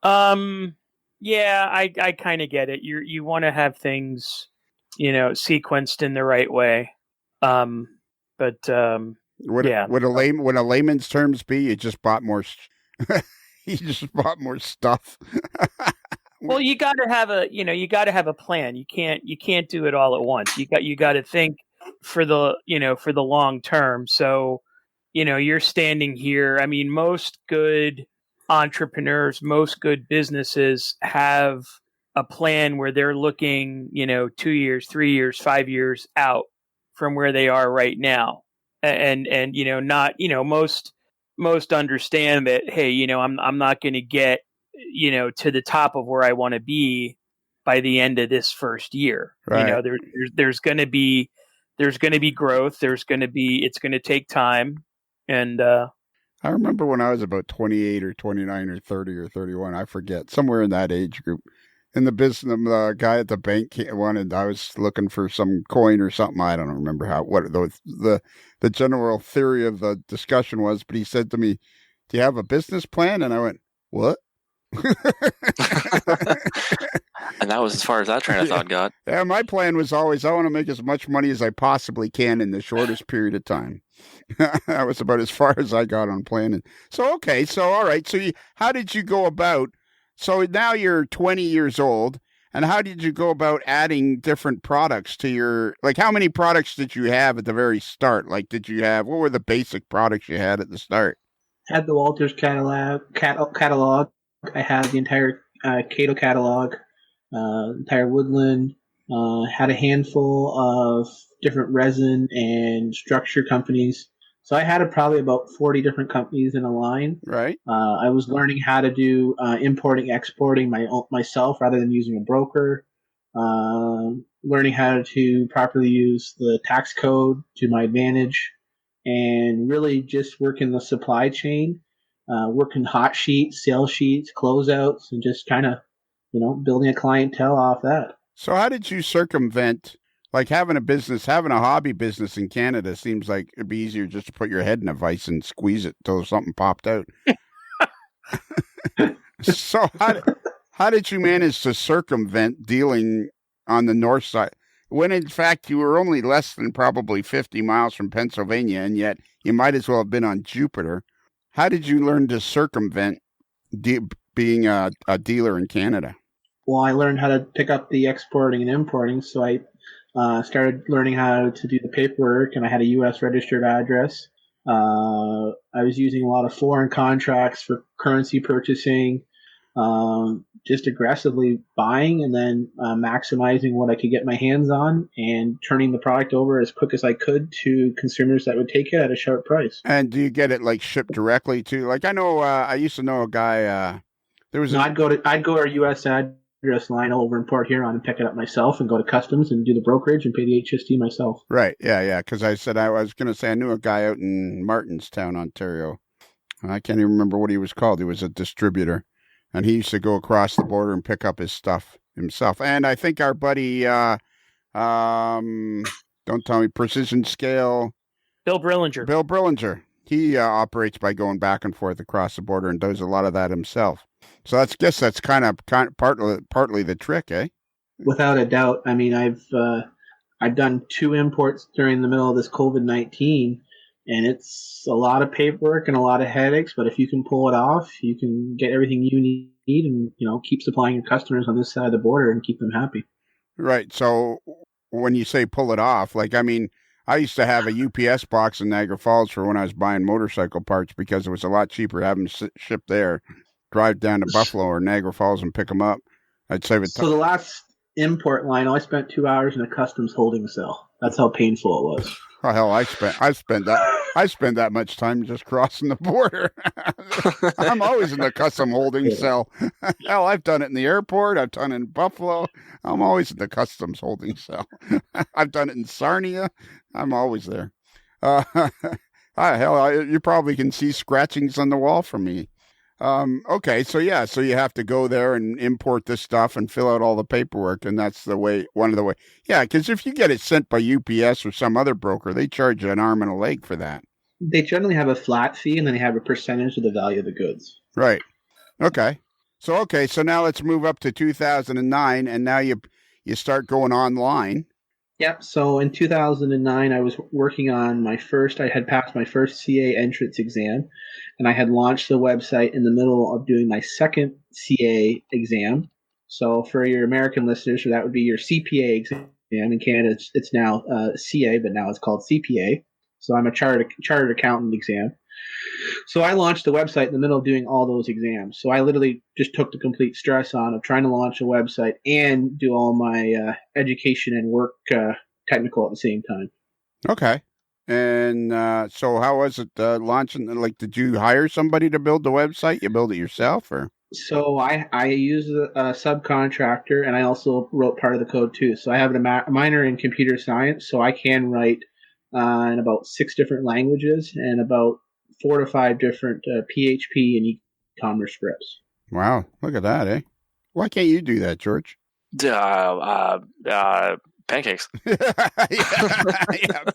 Yeah, I kind of get it. You want to have things, sequenced in the right way. Would a layman's terms be? You just bought more. You just bought more stuff. Well, you got to have a plan. You can't do it all at once. You got to think for the long term. So, you're standing here. I mean, most good entrepreneurs, most good businesses have a plan where they're looking, 2 years, 3 years, 5 years out from where they are right now. And most understand that, hey, I'm not going to get, to the top of where I want to be by the end of this first year. Right. There's going to be growth. It's going to take time. And, I remember when I was about 28 or 29 or 30 or 31, I forget, somewhere in that age group. In the business, the guy at the bank wanted, I was looking for some coin or something. I don't remember what the general theory of the discussion was, but he said to me, "Do you have a business plan?" And I went, "What?" And that was as far as that train of thought got. Yeah, my plan was always, I want to make as much money as I possibly can in the shortest period of time. That was about as far as I got on planning. So, okay. So, all right. So how did you go about, so now you're 20 years old, and how did you go about adding different products to your, like how many products did you have at the very start? Like what were the basic products you had at the start? Had the Walters catalog. I had the entire Cato catalog, entire Woodland, had a handful of different resin and structure companies. So I had probably about 40 different companies in a line. Right. I was learning how to do importing, exporting myself rather than using a broker. Learning how to properly use the tax code to my advantage, and really just working the supply chain, working hot sheets, sales sheets, closeouts, and just kind of, building a clientele off that. So how did you circumvent, like having a hobby business in Canada seems like it'd be easier just to put your head in a vice and squeeze it till something popped out. So how did you manage to circumvent dealing on the north side when in fact you were only less than probably 50 miles from Pennsylvania, and yet you might as well have been on Jupiter? How did you learn to circumvent being a dealer in Canada? Well, I learned how to pick up the exporting and importing, so I started learning how to do the paperwork, and I had a U.S. registered address. I was using a lot of foreign contracts for currency purchasing, just aggressively buying and then maximizing what I could get my hands on and turning the product over as quick as I could to consumers that would take it at a sharp price. And do you get it like shipped directly to, like I know, I used to know a guy There was. No, I'd go to our U.S. address line over in Port Huron and pick it up myself, and go to customs and do the brokerage and pay the HST myself. Right. Yeah. Because I said I was going to say I knew a guy out in Martinstown, Ontario. I can't even remember what he was called. He was a distributor, and he used to go across the border and pick up his stuff himself. And I think our buddy, don't tell me, Precision Scale, Bill Brillinger. He operates by going back and forth across the border and does a lot of that himself. So I guess that's kind of partly the trick, eh? Without a doubt. I mean, I've done 2 imports during the middle of this COVID-19. And it's a lot of paperwork and a lot of headaches, but if you can pull it off, you can get everything you need and, keep supplying your customers on this side of the border and keep them happy. Right. So when you say pull it off, I used to have a UPS box in Niagara Falls for when I was buying motorcycle parts because it was a lot cheaper having them shipped there, drive down to Buffalo or Niagara Falls and pick them up. I'd save it. So the last import line, I spent 2 hours in a customs holding cell. That's how painful it was. Oh, hell, I spent that much time just crossing the border. I'm always in the custom holding cell. Hell, I've done it in the airport. I've done it in Buffalo. I'm always in the customs holding cell. I've done it in Sarnia. I'm always there. You probably can see scratchings on the wall from me. Okay, so you have to go there and import this stuff and fill out all the paperwork, and that's one of the ways. Yeah, because if you get it sent by UPS or some other broker, they charge you an arm and a leg for that. They generally have a flat fee, and then they have a percentage of the value of the goods. Right. Okay. So now let's move up to 2009, and now you start going online. Yep. So in 2009, I was working on I had passed my first CA entrance exam, and I had launched the website in the middle of doing my second CA exam. So for your American listeners, that would be your CPA exam. In Canada, it's now CA, but now it's called CPA. So I'm a chartered accountant exam. So I launched the website in the middle of doing all those exams. So I literally just took the complete stress on of trying to launch a website and do all my education and work technical at the same time. Okay. And so how was it launching? Did you hire somebody to build the website? You build it yourself, or? So I use a subcontractor, and I also wrote part of the code too. So I have a minor in computer science, so I can write in about 6 different languages and about 4 to 5 different PHP and e-commerce scripts. Wow, look at that, eh? Why can't you do that, George? Pancakes. Yeah,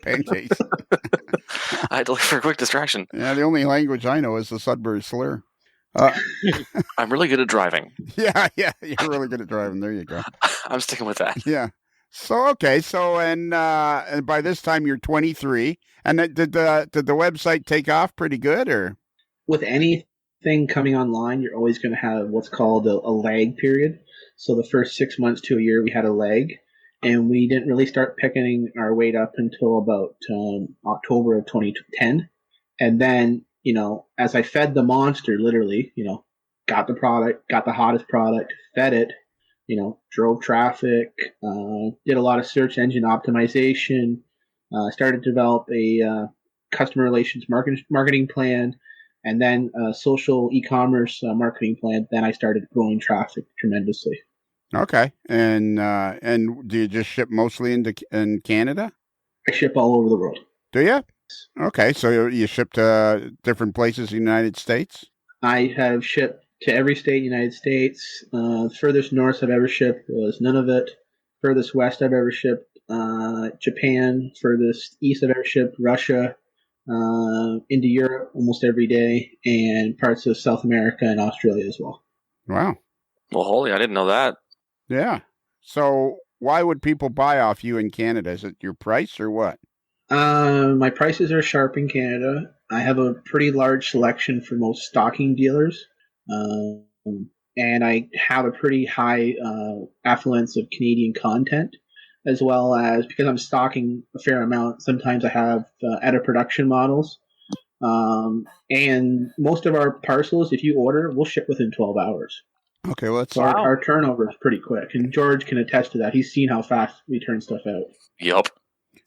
pancakes. I had to look for a quick distraction. Yeah, the only language I know is the Sudbury slur. I'm really good at driving. Yeah, you're really good at driving. There you go. I'm sticking with that. Yeah. So and by this time you're 23, and did the website take off pretty good, or? With anything coming online, you're always going to have what's called a lag period. So the first 6 months to a year, we had a lag, and we didn't really start picking our weight up until about October of 2010, and then as I fed the monster, literally, got the product, got the hottest product, fed it. Drove traffic, did a lot of search engine optimization, started to develop a customer relations marketing plan, and then a social e-commerce marketing plan. Then I started growing traffic tremendously. Okay. And do you just ship mostly in Canada? I ship all over the world. Do you? Okay. So you ship to different places in the United States? I have shipped to every state in the United States. Furthest north I've ever shipped was Nunavut. Furthest west I've ever shipped, Japan. Furthest east I've ever shipped, Russia. Into Europe almost every day, and parts of South America and Australia as well. Wow. Well, holy, I didn't know that. Yeah. So why would people buy off you in Canada? Is it your price or what? My prices are sharp in Canada. I have a pretty large selection for most stocking dealers. And I have a pretty high affluence of Canadian content, as well as, because I'm stocking a fair amount, sometimes I have out of production models. And most of our parcels, if you order, we'll ship within 12 hours. Okay, well, so our turnover is pretty quick. And George can attest to that. He's seen how fast we turn stuff out. Yup.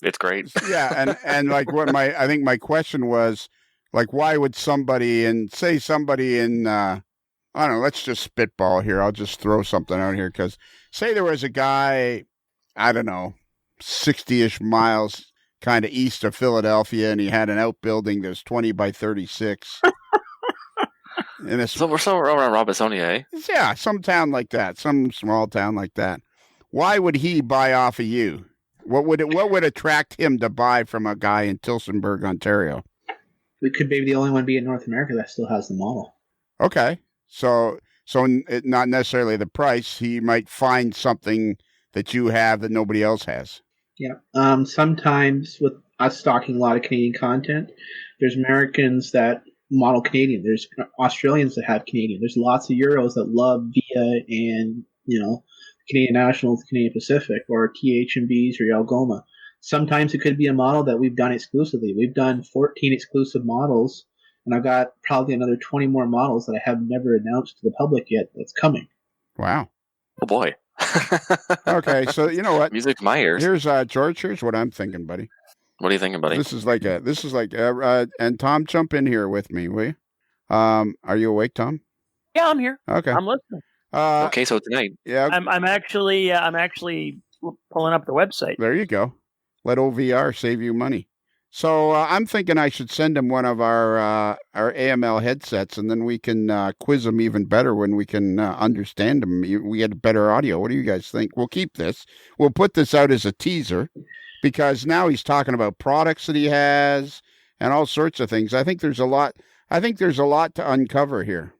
It's great. Yeah, and like I think my question was, like, why would somebody in I don't know, let's just spitball here. I'll just throw something out here because say there was a guy, I don't know, 60-ish miles kind of east of Philadelphia, and he had an outbuilding that's 20 by 36. So we're somewhere around Robisonia, eh? Yeah, some town like that, some small town like that. Why would he buy off of you? What would attract him to buy from a guy in Tillsonburg, Ontario? We could maybe the only one be in North America that still has the model. Okay, so not necessarily the price. He might find something that you have that nobody else has. Yeah. Sometimes with us stocking a lot of Canadian content, there's Americans that model Canadian. There's Australians that have Canadian. There's lots of Euros that love Via and, Canadian Nationals, Canadian Pacific, or TH&Bs or Algoma. Sometimes it could be a model that we've done exclusively. We've done 14 exclusive models, and I've got probably another 20 more models that I have never announced to the public yet that's coming. Wow. Oh, boy. Okay, so you know what? Music to my ears. Here's George. Here's what I'm thinking, buddy. What are you thinking, buddy? This is like, and Tom, jump in here with me, will you? Are you awake, Tom? Yeah, I'm here. Okay. I'm listening. Okay, so tonight. Yeah. I'm actually pulling up the website. There you go. Let OVR save you money. So I'm thinking I should send him one of our AML headsets, and then we can quiz him even better when we can understand him. We get better audio. What do you guys think? We'll keep this. We'll put this out as a teaser because now he's talking about products that he has and all sorts of things. I think there's a lot to uncover here.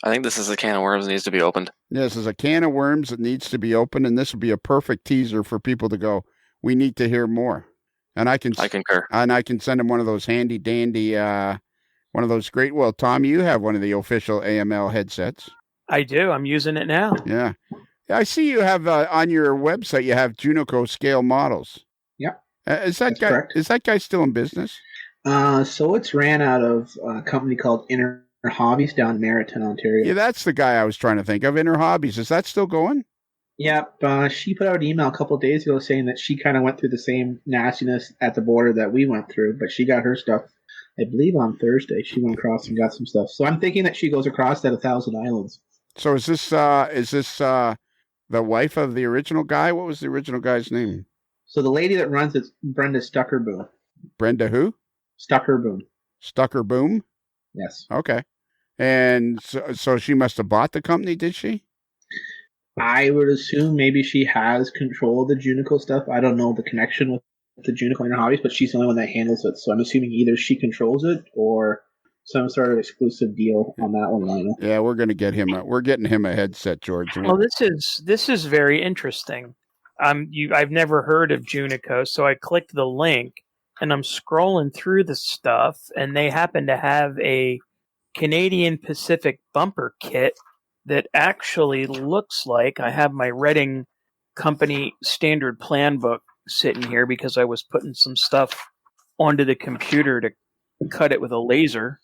I think this is a can of worms that needs to be opened. This is a can of worms that needs to be opened, and this would be a perfect teaser for people to go, we need to hear more. And I concur. And I can send him one of those handy dandy, one of those great. Well, Tom, you have one of the official AML headsets. I do. I'm using it now. Yeah. I see you have on your website. You have Junico scale models. Yeah. Is that guy? Correct. Is that guy still in business? So it's ran out of a company called Inner Hobbies down in Meriton, Ontario. Yeah, that's the guy I was trying to think of. Inner Hobbies. Is that still going? Yep, she put out an email a couple of days ago saying that she kind of went through the same nastiness at the border that we went through, but she got her stuff, I believe, on Thursday. She went across and got some stuff. So I'm thinking that she goes across that 1,000 Islands. So is this the wife of the original guy? What was the original guy's name? So the lady that runs it's Brenda Stuckerboom. Brenda who? Stuckerboom. Stuckerboom? Yes. Okay. And so she must have bought the company, did she? I would assume maybe she has control of the Junico stuff. I don't know the connection with the Junico Inner Hobbies, but she's the only one that handles it. So I'm assuming either she controls it or some sort of exclusive deal on that one, Lionel. Yeah, we're getting him a headset, George. Well, this is very interesting. I've never heard of Junico, so I clicked the link and I'm scrolling through the stuff, and they happen to have a Canadian Pacific bumper kit that actually looks like I have my Reading Company standard plan book sitting here because I was putting some stuff onto the computer to cut it with a laser.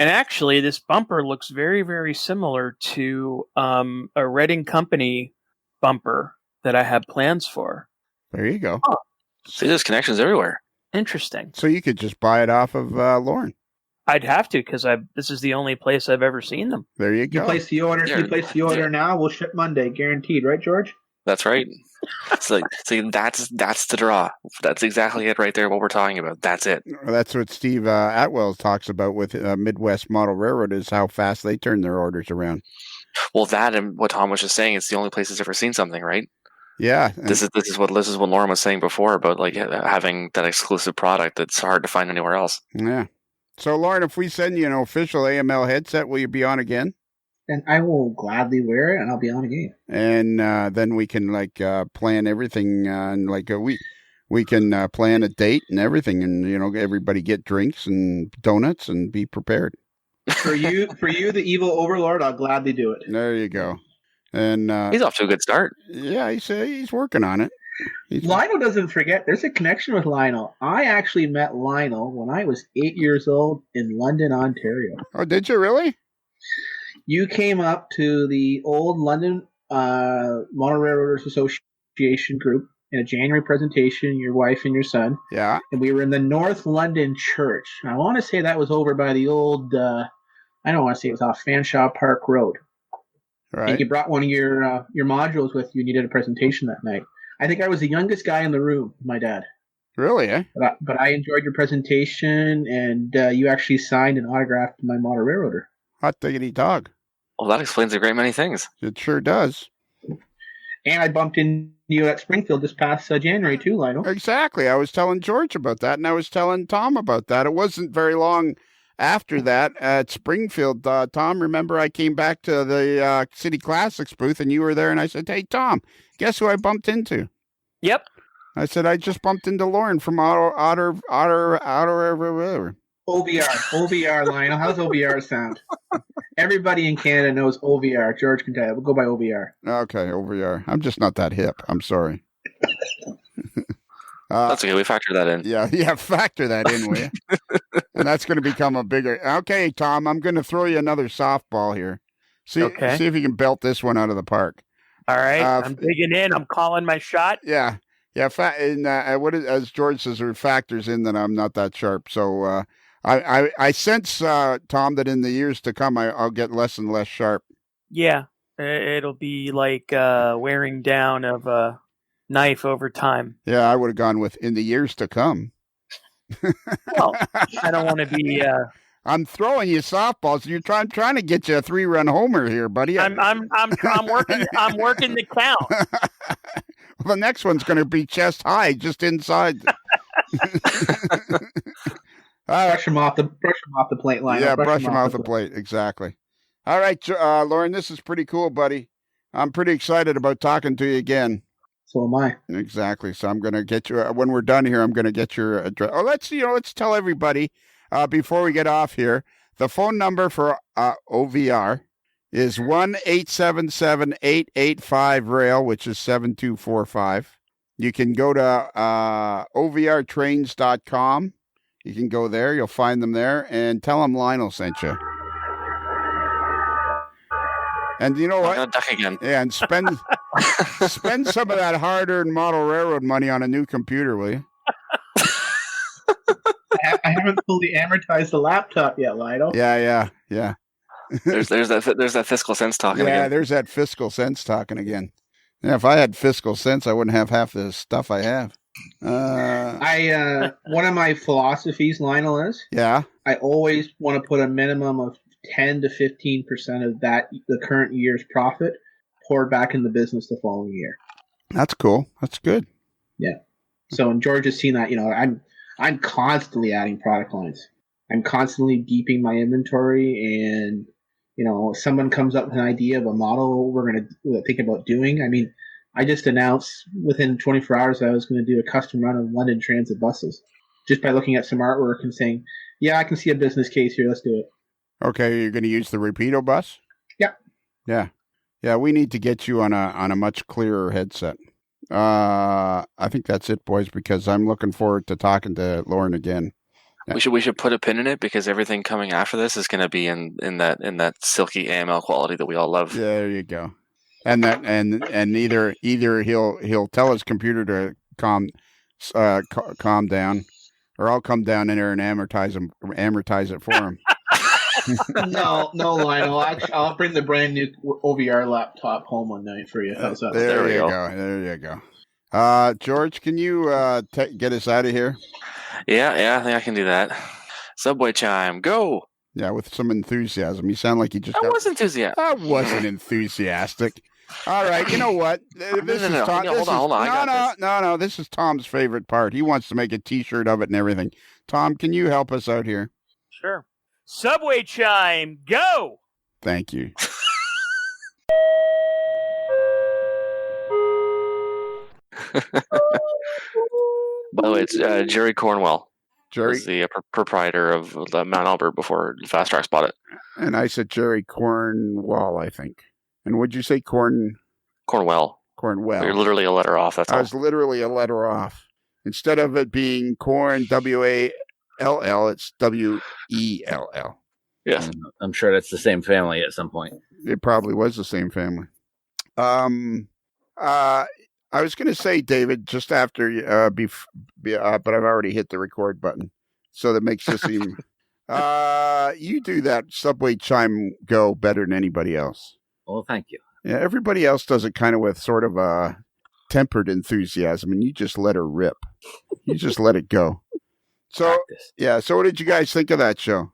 And actually, this bumper looks very, very similar to a Reading Company bumper that I have plans for. There you go. Oh. See, there's connections everywhere. Interesting. So you could just buy it off of Lorne. I'd have to because this is the only place I've ever seen them. There you go. You place the order. Yeah. You place the order now. We'll ship Monday, guaranteed. Right, George? That's right. See, that's the draw. That's exactly it right there. What we're talking about. That's it. That's what Steve Atwell talks about with Midwest Model Railroad is how fast they turn their orders around. Well, that and what Tom was just saying. It's the only place that's ever seen something, right? Yeah. This is what Lauren was saying before about like having that exclusive product that's hard to find anywhere else. Yeah. So, Lauren, if we send you an official AML headset, will you be on again? And I will gladly wear it, and I'll be on again. And then we can plan everything, and we can plan a date and everything, and everybody get drinks and donuts and be prepared. For you, the evil overlord, I'll gladly do it. There you go. And he's off to a good start. Yeah, he's working on it. Lionel doesn't forget. There's a connection with Lionel. I actually met Lionel when I was 8 years old in London, Ontario. Oh, did you really? You came up to the old London Model Railroaders Association group in a January presentation, your wife and your son. Yeah. And we were in the North London Church. I want to say that was over by the old, I don't want to say it was off Fanshawe Park Road. All I think you right. brought one of your modules with you and you did a presentation that night. I think I was the youngest guy in the room, my dad. Really, eh? But I enjoyed your presentation, and you actually signed and autographed my model railroader. Hot diggity dog. Well, that explains a great many things. It sure does. And I bumped into you at Springfield this past January too, Lionel. Exactly. I was telling George about that, and I was telling Tom about that. It wasn't very long after that at Springfield. Tom, remember I came back to the City Classics booth, and you were there, and I said, "Hey, Tom, guess who I bumped into?" Yep. I said, "I just bumped into Lorne from Otter OVR, Lionel. How's OVR sound? Everybody in Canada knows OVR. George can tell you. We'll go by OVR. Okay, OVR. I'm just not that hip. I'm sorry. That's okay. We factor that in. Yeah, factor that in, will you? And that's going to become a bigger... Okay, Tom, I'm going to throw you another softball here. See if you can belt this one out of the park. All right. I'm digging in. I'm calling my shot. Yeah. As George says, it factors in that I'm not that sharp. So I sense, Tom, that in the years to come, I'll get less and less sharp. Yeah. It'll be like wearing down of a knife over time. Yeah, I would have gone with in the years to come. Well, I don't want to be... I'm throwing you softballs. I'm trying to get you a 3-run homer here, buddy. I'm working the count. Well, the next one's going to be chest high, just inside. Brush him off the plate line. Yeah, brush him off the plate. Exactly. All right, Lorne, this is pretty cool, buddy. I'm pretty excited about talking to you again. So am I. Exactly. So I'm going to get you when we're done here. I'm going to get your address. Oh, let's tell everybody before we get off here. The phone number for OVR is 1-877-885-RAIL, which is 7245. You can go to OVRtrains.com. You can go there. You'll find them there, and tell them Lionel sent you. And you know what? I'm gonna duck again. Yeah, and spend some of that hard-earned model railroad money on a new computer, will you? I haven't fully amortized the laptop yet, Lionel. Yeah. There's that fiscal sense talking again. Yeah, there's that fiscal sense talking again. Yeah, if I had fiscal sense, I wouldn't have half the stuff I have. One of my philosophies, Lionel, is I always want to put a minimum of 10 to 15% of the current year's profit poured back in the business the following year. That's cool. That's good. Yeah. So, and George has seen that. I'm constantly adding product lines. I'm constantly deeping my inventory, and if someone comes up with an idea of a model we're going to think about doing. I mean, I just announced within 24 hours that I was going to do a custom run of London Transit buses, just by looking at some artwork and saying, "Yeah, I can see a business case here. Let's do it." Okay, you're going to use the Rapido bus? Yep. Yeah. We need to get you on a much clearer headset. I think that's it, boys, because I'm looking forward to talking to Lorne again. We should put a pin in it, because everything coming after this is going to be in that silky AML quality that we all love. There you go. And either he'll tell his computer to calm down, or I'll come down in there and amortize it for him. No, Lionel. I'll bring the brand new OVR laptop home one night for you. How's that? There you go. George, can you get us out of here? Yeah, I think I can do that. Subway chime, go! Yeah, with some enthusiasm. You sound like you just. I was enthusiastic. I wasn't enthusiastic. All right, you know what? This is Tom. Hold on. No. This is Tom's favorite part. He wants to make a T-shirt of it and everything. Tom, can you help us out here? Sure. Subway chime, go! Thank you. By the way, it's Jerry Cornwell. Jerry was the proprietor of Mount Albert before FastTracks bought it. And I said Jerry Cornwell, I think. And would you say Cornwell? Cornwell. You're literally a letter off. That's all. I was literally a letter off. Instead of it being corn, W-A-L-L, it's W-E-L-L. Yes. I'm sure that's the same family at some point. It probably was the same family. I was going to say, David, just after, but I've already hit the record button, so that makes this seem. You do that subway chime go better than anybody else. Well, thank you. Yeah, everybody else does it kind of with sort of a tempered enthusiasm, and you just let her rip. You just let it go. So, Practice. yeah. So, what did you guys think of that show? Oh,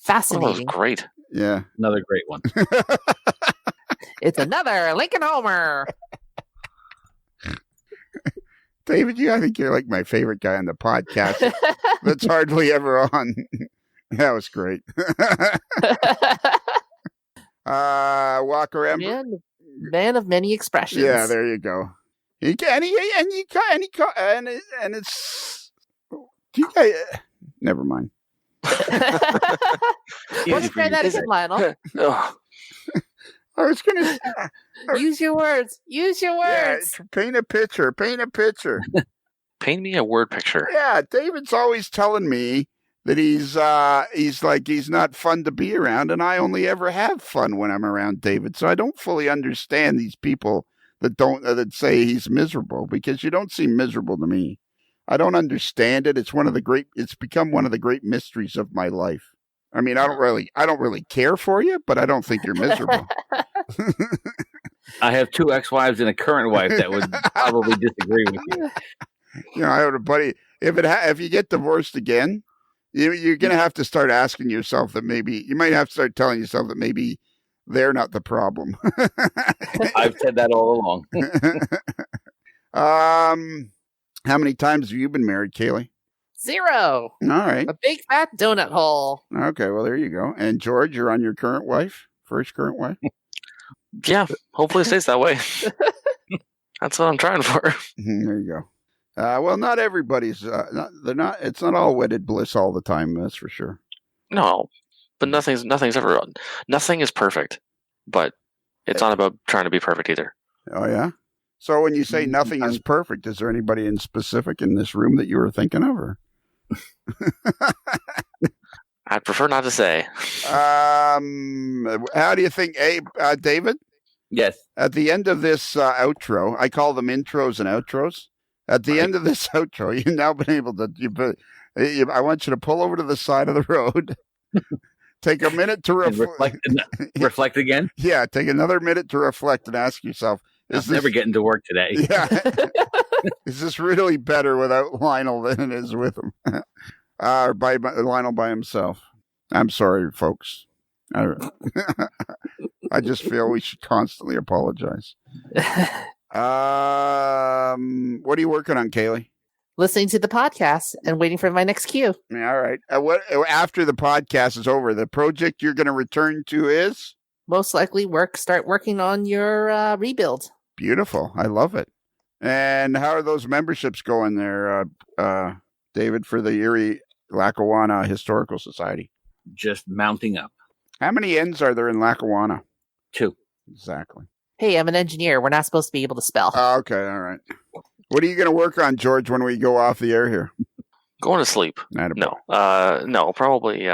that was Fascinating. great. Yeah. Another great one. It's another Lincoln Homer. David, I think you're like my favorite guy on the podcast. That's hardly ever on. That was great. Walker Embry. Man of many expressions. Yeah, there you go. And it's. Do you guys? Never mind. Let's try that again, Lionel. Oh, I was gonna Use your words. Use your words. Yeah, paint a picture. Paint a picture. paint me a word picture. Yeah, David's always telling me that he's not fun to be around, and I only ever have fun when I'm around David. So I don't fully understand these people that say he's miserable, because you don't seem miserable to me. I don't understand it. It's become one of the great mysteries of my life. I mean, I don't really care for you, but I don't think you're miserable. I have 2 ex-wives and a current wife that would probably disagree with you. You know, I have a buddy. If you get divorced again, you're going to have to start asking yourself that maybe you might have to start telling yourself that maybe they're not the problem. I've said that all along. How many times have you been married, Kaylee? 0. All right. A big fat donut hole. Okay, well, there you go. And George, you're on your first current wife? Yeah, hopefully it stays that way. That's what I'm trying for. There you go. Well, not everybody's. It's not all wedded bliss all the time. That's for sure. No, but nothing is perfect. But it's not about trying to be perfect either. Oh yeah. So when you say nothing is perfect, is there anybody in specific in this room that you were thinking of, or? I'd prefer not to say. How do you think, David? Yes. At the end of this outro, I call them intros and outros. At the end of this outro, you've now been able to. I want you to pull over to the side of the road. Take a minute to reflect. Reflect again? Yeah, take another minute to reflect and ask yourself, I'm never getting to work today. Yeah. Is this really better without Lionel than it is with him? Or by Lionel by himself? I'm sorry, folks. I just feel we should constantly apologize. What are you working on, Kaylee? Listening to the podcast and waiting for my next cue. Yeah, all right. After the podcast is over, the project you're going to return to is? Most likely start working on your rebuild. Beautiful. I love it. And how are those memberships going there, David, for the Erie Lackawanna Historical Society? Just mounting up. How many ends are there in Lackawanna? 2. Exactly. Hey, I'm an engineer. We're not supposed to be able to spell. Okay, all right. What are you going to work on, George, when we go off the air here? Going to sleep. No, probably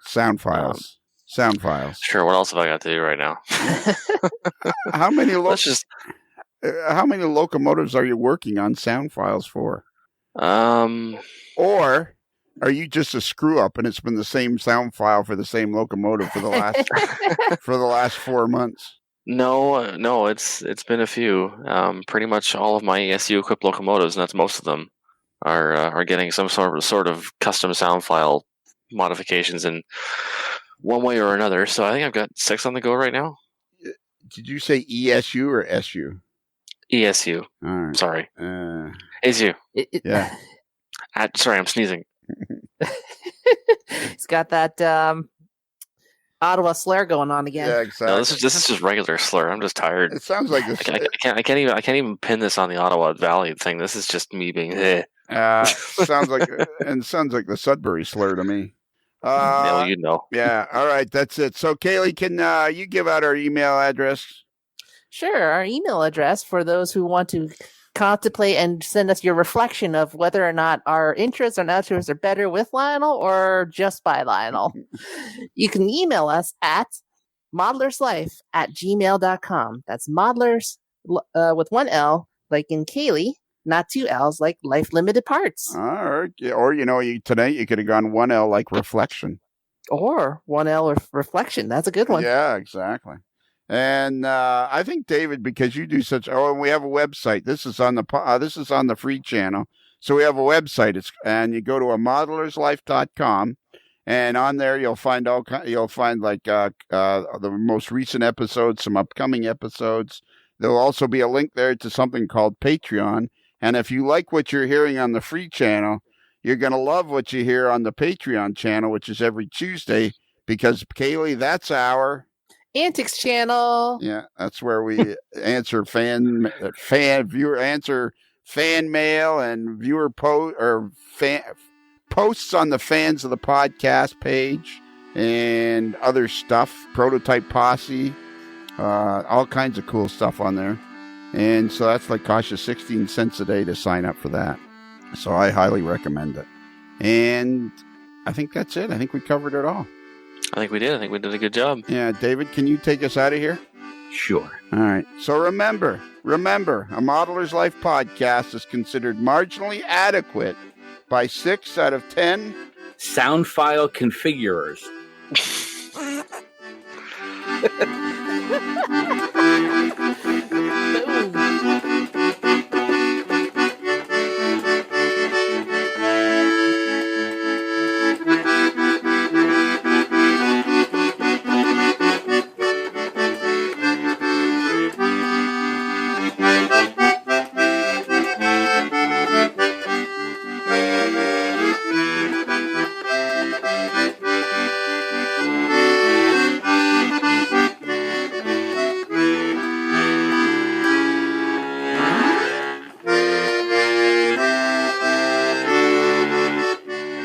sound files. Sound files. Sure. What else have I got to do right now? How many locomotives are you working on sound files for? Or are you just a screw up and it's been the same sound file for the same locomotive for the last 4 months? No, it's been a few. Pretty much all of my ESU equipped locomotives, and that's most of them, are getting some sort of custom sound file modifications in one way or another. So I think I've got 6 on the go right now. Did you say ESU or SU? ESU. All right. Sorry. ASU. Yeah. Sorry, I'm sneezing. He's got that Ottawa slur going on again. Yeah, exactly. No, this is just regular slur. I'm just tired. It sounds like this. I can't even pin this on the Ottawa Valley thing. This is just me being. Sounds like the Sudbury slur to me. No, you know. Yeah. All right. That's it. So, Kaylee, can you give out our email address? Sure. Our email address for those who want to contemplate and send us your reflection of whether or not our intros and outros are better with Lionel or just by Lionel. You can email us at modelerslife@gmail.com. That's modelers with 1 L, like in Kaylee, not 2 L's, like Life Limited Parts. All right. Or, tonight you could have gone 1 L like reflection. Or 1 L or reflection. That's a good one. Yeah, exactly. And I think David, because you do such. Oh, and we have a website. This is on the free channel. So we have a website. And you go to amodeler'slife.com, and on there you'll find like the most recent episodes, some upcoming episodes. There'll also be a link there to something called Patreon. And if you like what you're hearing on the free channel, you're going to love what you hear on the Patreon channel, which is every Tuesday, because Kaylee, that's our Antics channel. Yeah, that's where we answer fan mail and viewer posts on the fans of the podcast page and other stuff. Prototype Posse, all kinds of cool stuff on there. And so that's like cost you 16 cents a day to sign up for that. So I highly recommend it. And I think that's it. I think we covered it all. I think we did. I think we did a good job. Yeah, David, can you take us out of here? Sure. All right. So remember, A Modeler's Life podcast is considered marginally adequate by 6 out of 10 sound file configurers.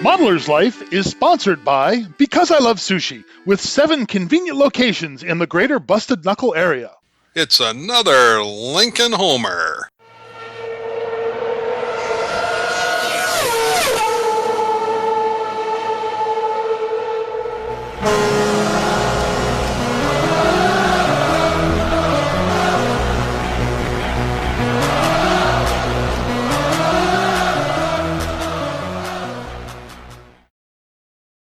Modeler's Life is sponsored by Because I Love Sushi, with 7 convenient locations in the greater Busted Knuckle area. It's another Lincoln Homer.